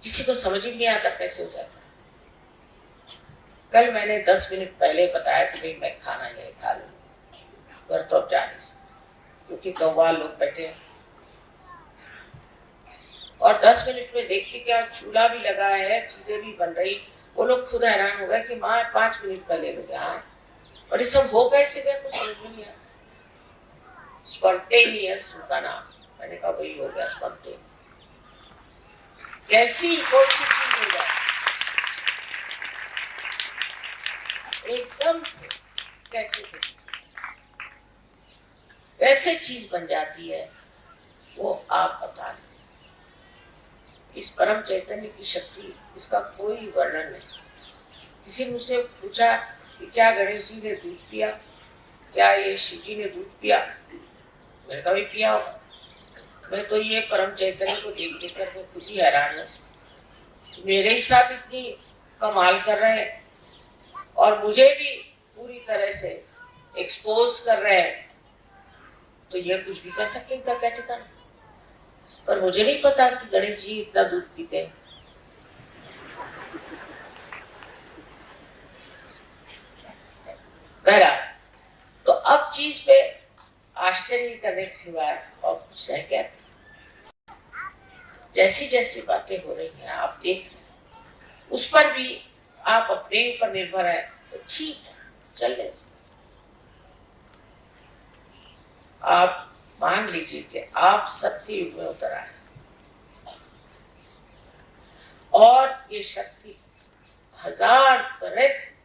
किसी को समझ ही नहीं आता कैसे हो जाता। कल मैंने 10 मिनट पहले बताया कि भाई मैं खाना यही खा लूंगा, घर तो अब जा नहीं सकते क्योंकि कव्वाल लोग बैठे हैं। और 10 मिनट में देख के क्या चूल्हा भी लगा है, चीजें भी बन रही। वो लोग खुद हैरान हो गए कि माँ 5 मिनट पहले लोग यहाँ, और ये सब हो कैसे गया, कुछ समझ में नहीं आया। स्पॉन्टेनियस उनका नाम। मैंने कहा वही हो गया स्पॉन्टेनियस। कैसी कौन सी चीज हो जाए एकदम से, कैसे चीज बन जाती है वो आप बता नहीं सकते। इस परम चैतन्य की शक्ति, इसका कोई वर्णन नहीं। किसी ने मुझसे पूछा कि क्या गणेश जी ने दूध पिया, क्या ये शिव जी ने दूध पिया? मैंने कभी पिया होगा? मैं तो ये परम चैतन्य को देख देख करके खुद ही हैरान हूँ। मेरे ही साथ इतनी कमाल कर रहे हैं और मुझे भी पूरी तरह से एक्सपोज कर रहे हैं, तो ये कुछ भी कर सकते हैं, इनका क्या ठिकाना? पर मुझे नहीं पता कि गणेश जी इतना दूध पीते हैं। बहरहाल, तो अब चीज पे आश्चर्य करने के सिवाय और कुछ रह गया? जैसी जैसी बातें हो रही हैं आप देख रहे हैं, उस पर भी आप अपने ऊपर निर्भर है तो ठीक है, चल ले। आप मान लीजिए कि आप सत्य युग में उतर आए और ये शक्ति 1000 तरह से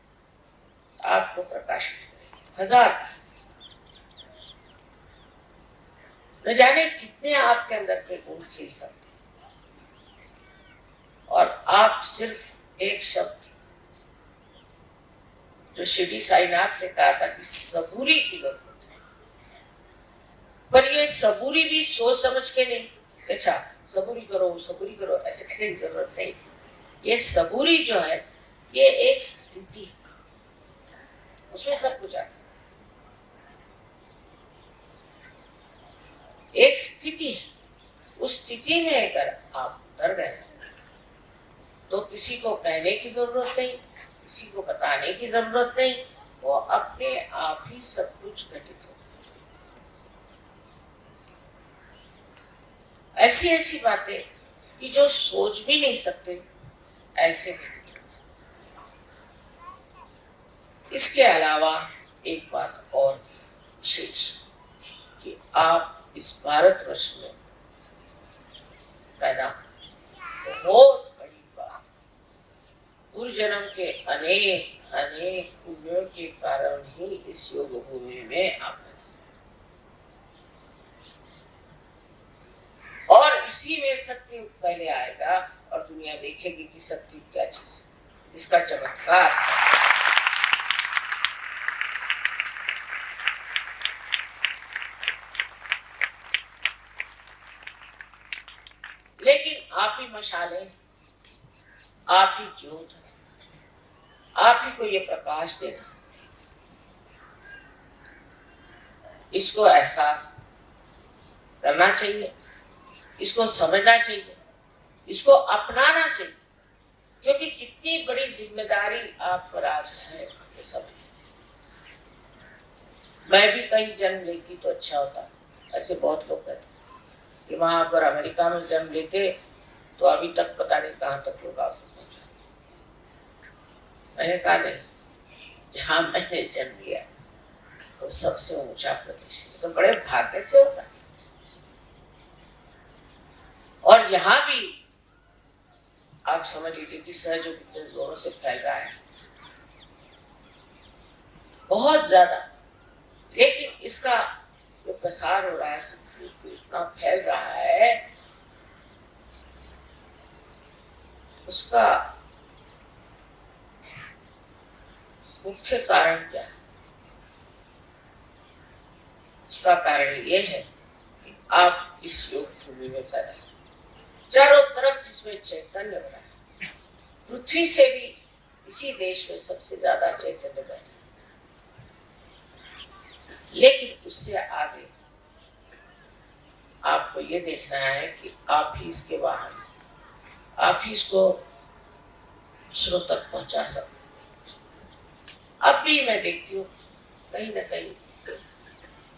आपको प्रकाशित करेगी, 1000 तरह से। न जाने कितने आपके अंदर के गुण खिल सकते हैं और आप सिर्फ एक शब्द जो शिरडी साईनाथ ने कहा था कि सबूरी की जरूरत है, पर ये सबूरी भी सोच समझ के नहीं, अच्छा सबूरी करो ऐसे कहने की जरूरत नहीं। ये सबूरी जो है ये एक स्थिति, उसमें सब कुछ आता है। एक स्थिति है, उस स्थिति में अगर आप उतर गए तो किसी को कहने की जरूरत नहीं, किसी को बताने की जरूरत नहीं, वो अपने आप ही सब कुछ घटित हो। ऐसी ऐसी बातें कि जो सोच भी नहीं सकते ऐसे घटित हो। इसके अलावा एक बात और विशेष कि आप इस भारतवर्ष में पैदा, बहुत बड़ी बात, पूर्व जन्म के अनेक अनेक पुण्यों के कारण ही इस योग भूमि में आप, और इसी में सत्युग पहले आएगा और दुनिया देखेगी कि सत्युग क्या चीज है, इसका चमत्कार। लेकिन आप ही मशाले, आप ही ज्योत, आप ही को ये प्रकाश देना, इसको एहसास करना चाहिए, इसको समझना चाहिए, इसको अपनाना चाहिए, क्योंकि कितनी बड़ी जिम्मेदारी आप पर आज है ये सब। मैं भी कहीं जन्म लेती तो अच्छा होता, ऐसे बहुत लोग कहते कि वहां पर अमेरिका में जन्म लेते तो अभी तक पता नहीं कहां तक लोग आपको पहुंचा। मैंने कहा नहीं, जहां मैंने जन्म लिया तो सबसे ऊंचा प्रदेश है, तो बड़े भाग्य से होता है। और यहाँ भी आप समझ लीजिए कि सहयोग कितने जोरों से फैल रहा है, बहुत ज्यादा। लेकिन इसका जो प्रसार हो रहा है, इतना फैल रहा है, उसका मुख्य कारण क्या है? उसका कारण ये है कि आप इस योग भूमि में पैदा हुए, चारों तरफ जिसमें चैतन्य बना है। पृथ्वी से भी इसी देश में सबसे ज्यादा चैतन्य बना है, लेकिन उससे आगे आपको ये देखना है कि आप ही इसके वाहन, आप ही इसको दूसरों तक पहुंचा सकते हैं। अब भी मैं देखती हूँ कहीं ना कहीं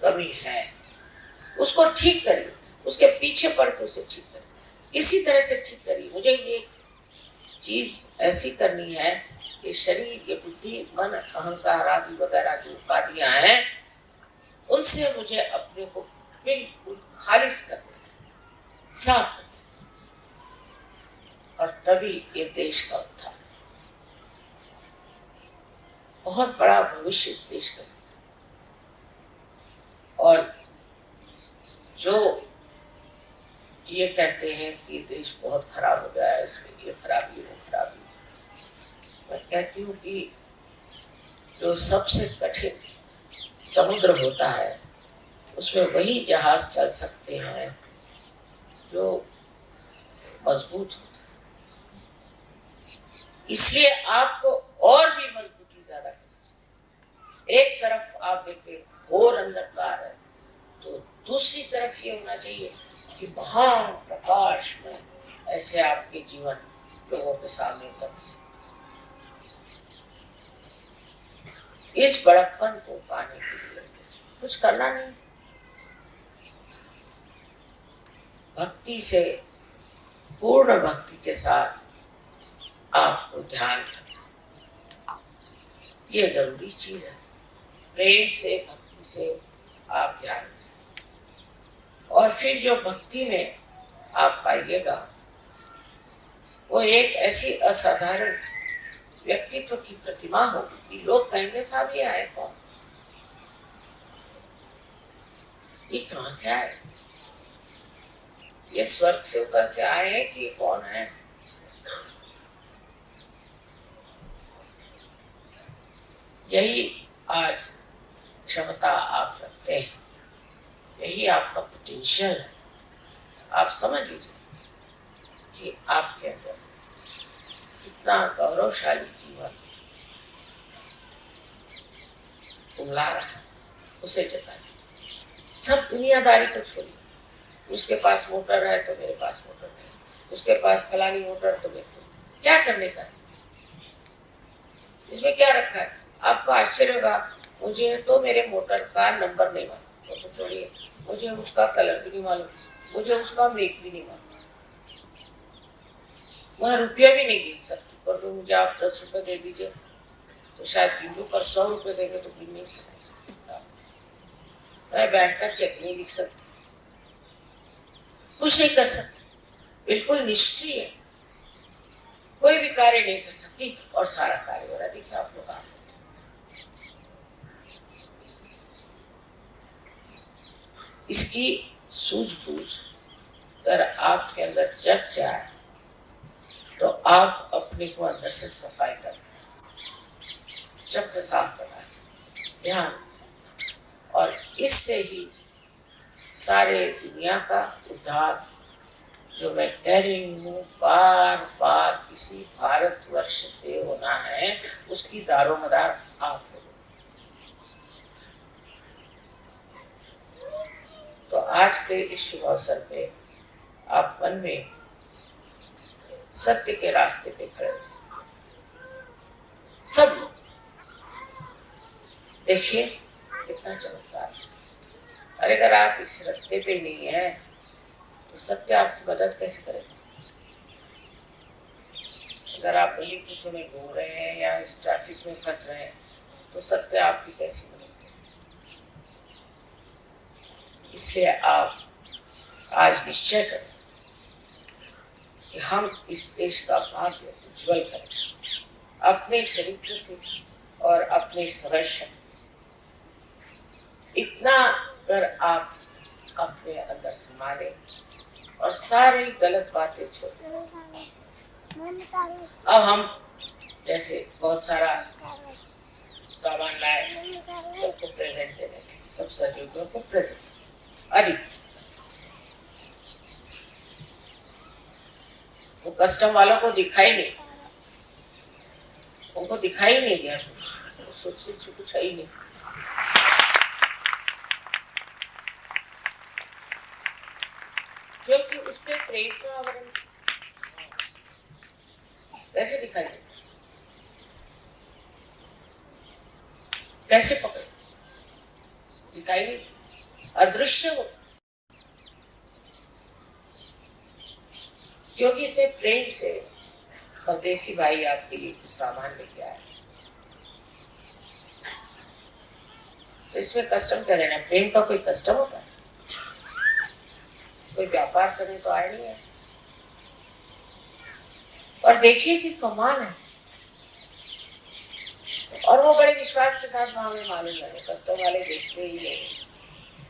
कमी है, उसको ठीक करिए, उसके पीछे पड़ के उसे ठीक करिए, किसी तरह से ठीक करिए। मुझे ये चीज ऐसी करनी है कि शरीर, ये बुद्धि, मन, अहंकार आदि वगैरह जो उपाधियां हैं, उनसे मुझे अपने को बिल्कुल खालिज कर देना, साफ कर देना, और तभी ये देश का उत्थान, बहुत बड़ा भविष्य इस देश का। और जो ये कहते हैं कि देश बहुत खराब हो गया है, इसमें ये खराबी वो खराबी। मैं कहती हूँ कि जो सबसे कठिन समुद्र होता है उसमें वही जहाज चल सकते हैं जो मजबूत होता है। इसलिए आपको और भी मजबूती ज्यादा करनी चाहिए। एक तरफ आप देखते घोर अंधकार है तो दूसरी तरफ ये होना चाहिए कि महान प्रकाश में ऐसे आपके जीवन लोगों के सामने उतरना चाहिए। इस बड़प्पन को पाने के लिए कुछ करना नहीं, भक्ति से, पूर्ण भक्ति के साथ आपको ध्यान करना, ये जरूरी चीज है। प्रेम से, भक्ति से आप ध्यान करें और फिर जो भक्ति में आप पाइएगा वो एक ऐसी असाधारण व्यक्तित्व की प्रतिमा होगी कि लोग कहेंगे साहब ये आए कौन, ये कहां से आए, ये स्वर्ग से उतर से आए हैं कि ये कौन है। यही आज क्षमता आप रखते हैं, यही आपका पोटेंशियल है। आप समझ लीजिए कि आपके अंदर कितना गौरवशाली जीवन उमला रहा है, उसे जताइए। सब दुनियादारी को छोड़िए। उसके पास मोटर है तो मेरे पास मोटर नहीं, उसके पास फलानी मोटर तो मेरे को क्या करने का है, इसमें क्या रखा है। आपको आश्चर्य होगा, मुझे तो मेरे मोटर का नंबर नहीं मालूम, वो तो छोड़िए, मुझे उसका कलर भी नहीं मालूम, मुझे उसका मेक भी नहीं मालूम, वह रुपया भी नहीं गिन सकती। पर तो मुझे आप 10 रुपए दे दीजिए तो शायद गिन लूं, पर 100 रुपए देंगे तो गिन नहीं सकते। मैं बैंक का चेक नहीं लिख सकती, कुछ नहीं कर सकती, बिल्कुल निष्क्रिय, कोई भी कार्य नहीं कर सकती और सारा कार्य हो रहा है। देखिए आप लोग, इसकी सूझबूझ अगर आपके अंदर जग जाए तो आप अपने को अंदर से सफाई कर, चक्र साफ करना, ध्यान, और इससे ही सारे दुनिया का उद्धार, जो मैं कह रही हूँ बार बार, इसी भारतवर्ष से होना है, उसकी दारोमदार आप हो। तो आज के इस शुभ अवसर पे आप मन में सत्य के रास्ते पे खड़े हो। सब लोग देखिए कितना चमत्कार है। अरे अगर आप इस रास्ते पे नहीं है तो सत्य आपकी मदद कैसे करेगा। अगर आप गली कूचों में घूम रहे हैं या इस ट्रैफिक में फंस रहे हैं तो सत्य आपकी कैसी मदद करेगा। इसलिए आप आज निश्चय करें कि हम इस देश का भाग्य उज्जवल करें, अपने चरित्र से और अपनी सहज शक्ति से। इतना कर आप अपने अंदर संभालें और सारी गलत बातें छोड़। अब हम जैसे बहुत सारा सामान लाए, सबको प्रेजेंट देने थे, सब सहयोगियों को प्रेजेंट। अधिक तो कस्टम वालों को दिखाई नहीं, उनको दिखाई नहीं दिया, तो सोच रही कुछ है ही नहीं। क्योंकि उसके प्रेम का आवरण कैसे दिखाई दे, कैसे पकड़े, दिखाई नहीं, अदृश्य हो। क्योंकि इतने प्रेम से परदेसी भाई आपके लिए कुछ सामान लेके आए, तो इसमें कस्टम क्या देना। प्रेम का कोई कस्टम होता है? कोई व्यापार करने तो आया नहीं है। और देखिए कि कमाल है, और वो बड़े विश्वास के साथ वहां में मालूम लगे। कस्टम वाले देखते ही नहीं,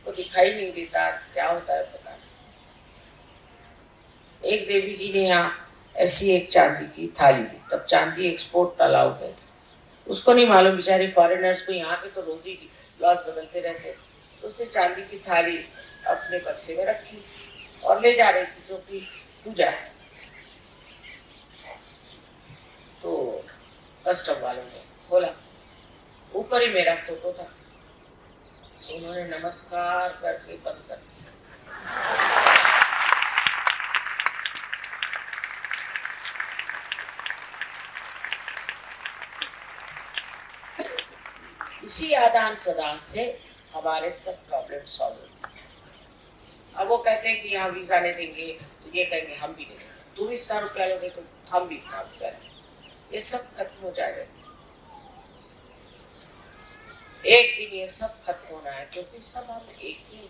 तो दिखाई नहीं देता क्या होता है पता नहीं। एक देवी जी ने यहाँ ऐसी एक चांदी की थाली ली, तब चांदी एक्सपोर्ट अलाउड नहीं था, उसको नहीं मालूम, बेचारी फॉरेनर्स को यहाँ के तो रोज ही लॉज बदलते रहते, तो उसने चांदी की थाली अपने बक्से में रखी और ले जा रही थी क्योंकि पूजा है। तो कस्टम वालों ने खोला, ऊपर ही मेरा फोटो था, तो उन्होंने नमस्कार करके बंद कर दिया। इसी आदान प्रदान से हमारे सब प्रॉब्लम सॉल्व होते हैं। अब वो कहते हैं कि यहाँ वीजा नहीं देंगे, तो ये कहेंगे हम भी नहीं देंगे, तुम इतना रुपया लोगे तो हम भी इतना रुपया लेंगे। ये सब खत्म हो जाएगा, एक दिन ये सब खत्म होना है, क्योंकि सब हम एक ही हैं।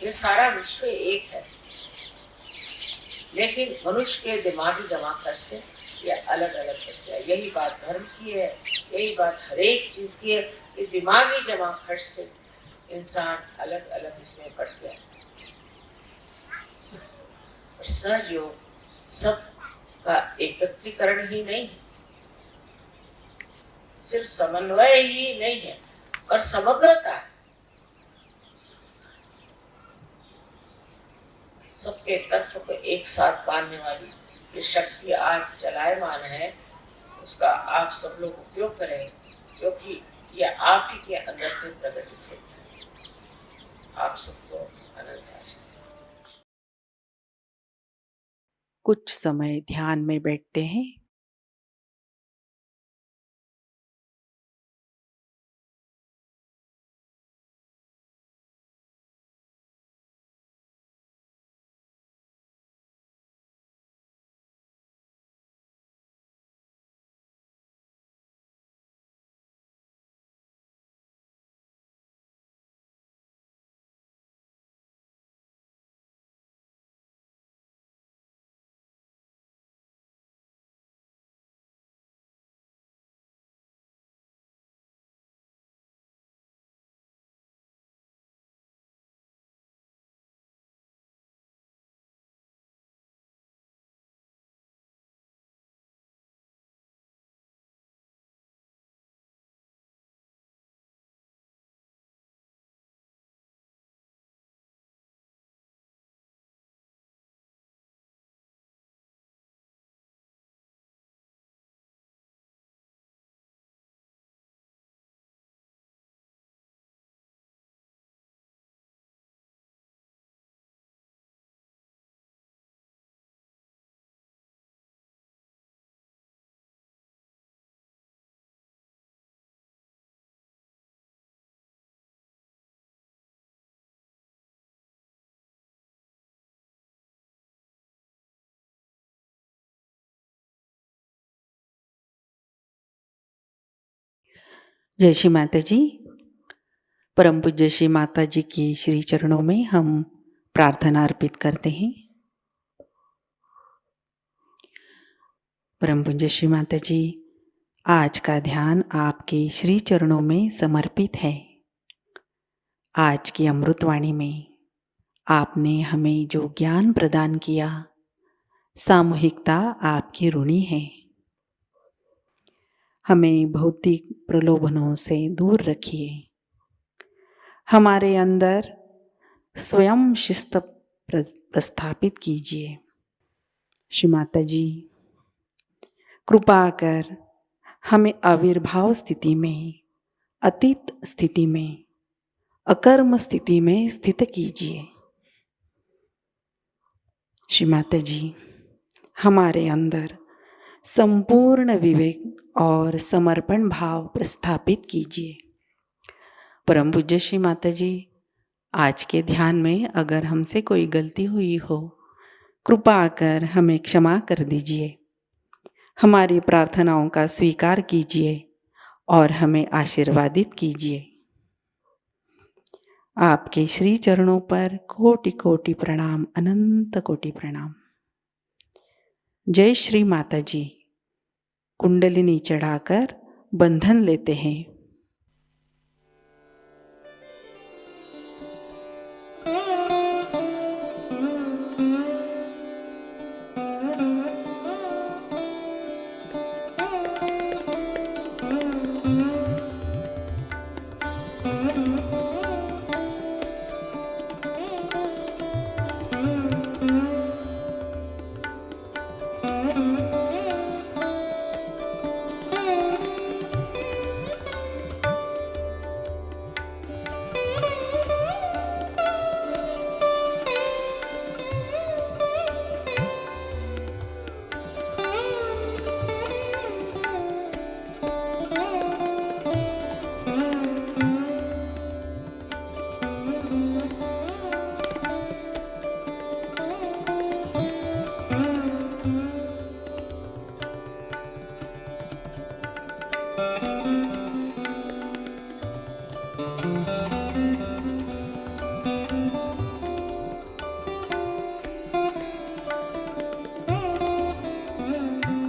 ये सारा विश्व एक है, लेकिन मनुष्य के दिमागी जमाखर्च से ये अलग अलग हो गया। यही बात धर्म की है, यही बात हर एक चीज की है कि दिमागी जमाखर्च से इंसान अलग अलग इसमें बढ़ गया। और सहज योग सब का एकत्रीकरण ही नहीं है, सिर्फ समन्वय ही नहीं है, और समग्रता है। सबके तत्व को एक साथ बांधने वाली ये शक्ति आज चलायमान है, उसका आप सब लोग उपयोग करें, क्योंकि ये आप ही के अंदर से प्रकटित होता है। आप सबको अनंत आशीर्वाद। कुछ समय ध्यान में बैठते हैं। जय श्री माता जी। परम पूज्य श्री माता जी की श्री चरणों में हम प्रार्थना अर्पित करते हैं। परम पूज्य श्री माता जी, आज का ध्यान आपके श्री चरणों में समर्पित है। आज की अमृतवाणी में आपने हमें जो ज्ञान प्रदान किया, सामूहिकता आपकी ऋणी है। हमें भौतिक प्रलोभनों से दूर रखिए। हमारे अंदर स्वयं शिस्त प्रस्थापित कीजिए। श्री माता जी, कृपा कर हमें आविर्भाव स्थिति में, अतीत स्थिति में, अकर्म स्थिति में स्थित कीजिए। श्री माता जी, हमारे अंदर संपूर्ण विवेक और समर्पण भाव प्रस्थापित कीजिए। परम पूज्य श्री माता जी, आज के ध्यान में अगर हमसे कोई गलती हुई हो, कृपा कर हमें क्षमा कर दीजिए। हमारी प्रार्थनाओं का स्वीकार कीजिए और हमें आशीर्वादित कीजिए। आपके श्री चरणों पर कोटि कोटि प्रणाम, अनंत कोटि प्रणाम। जय श्री माता जी। कुंडलिनी चढ़ाकर बंधन लेते हैं।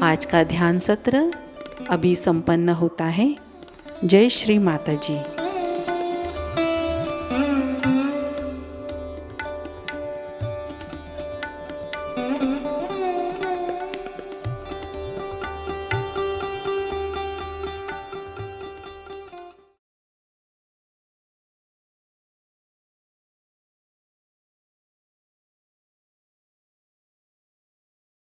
आज का ध्यान सत्र अभी संपन्न होता है। जय श्री माता जी।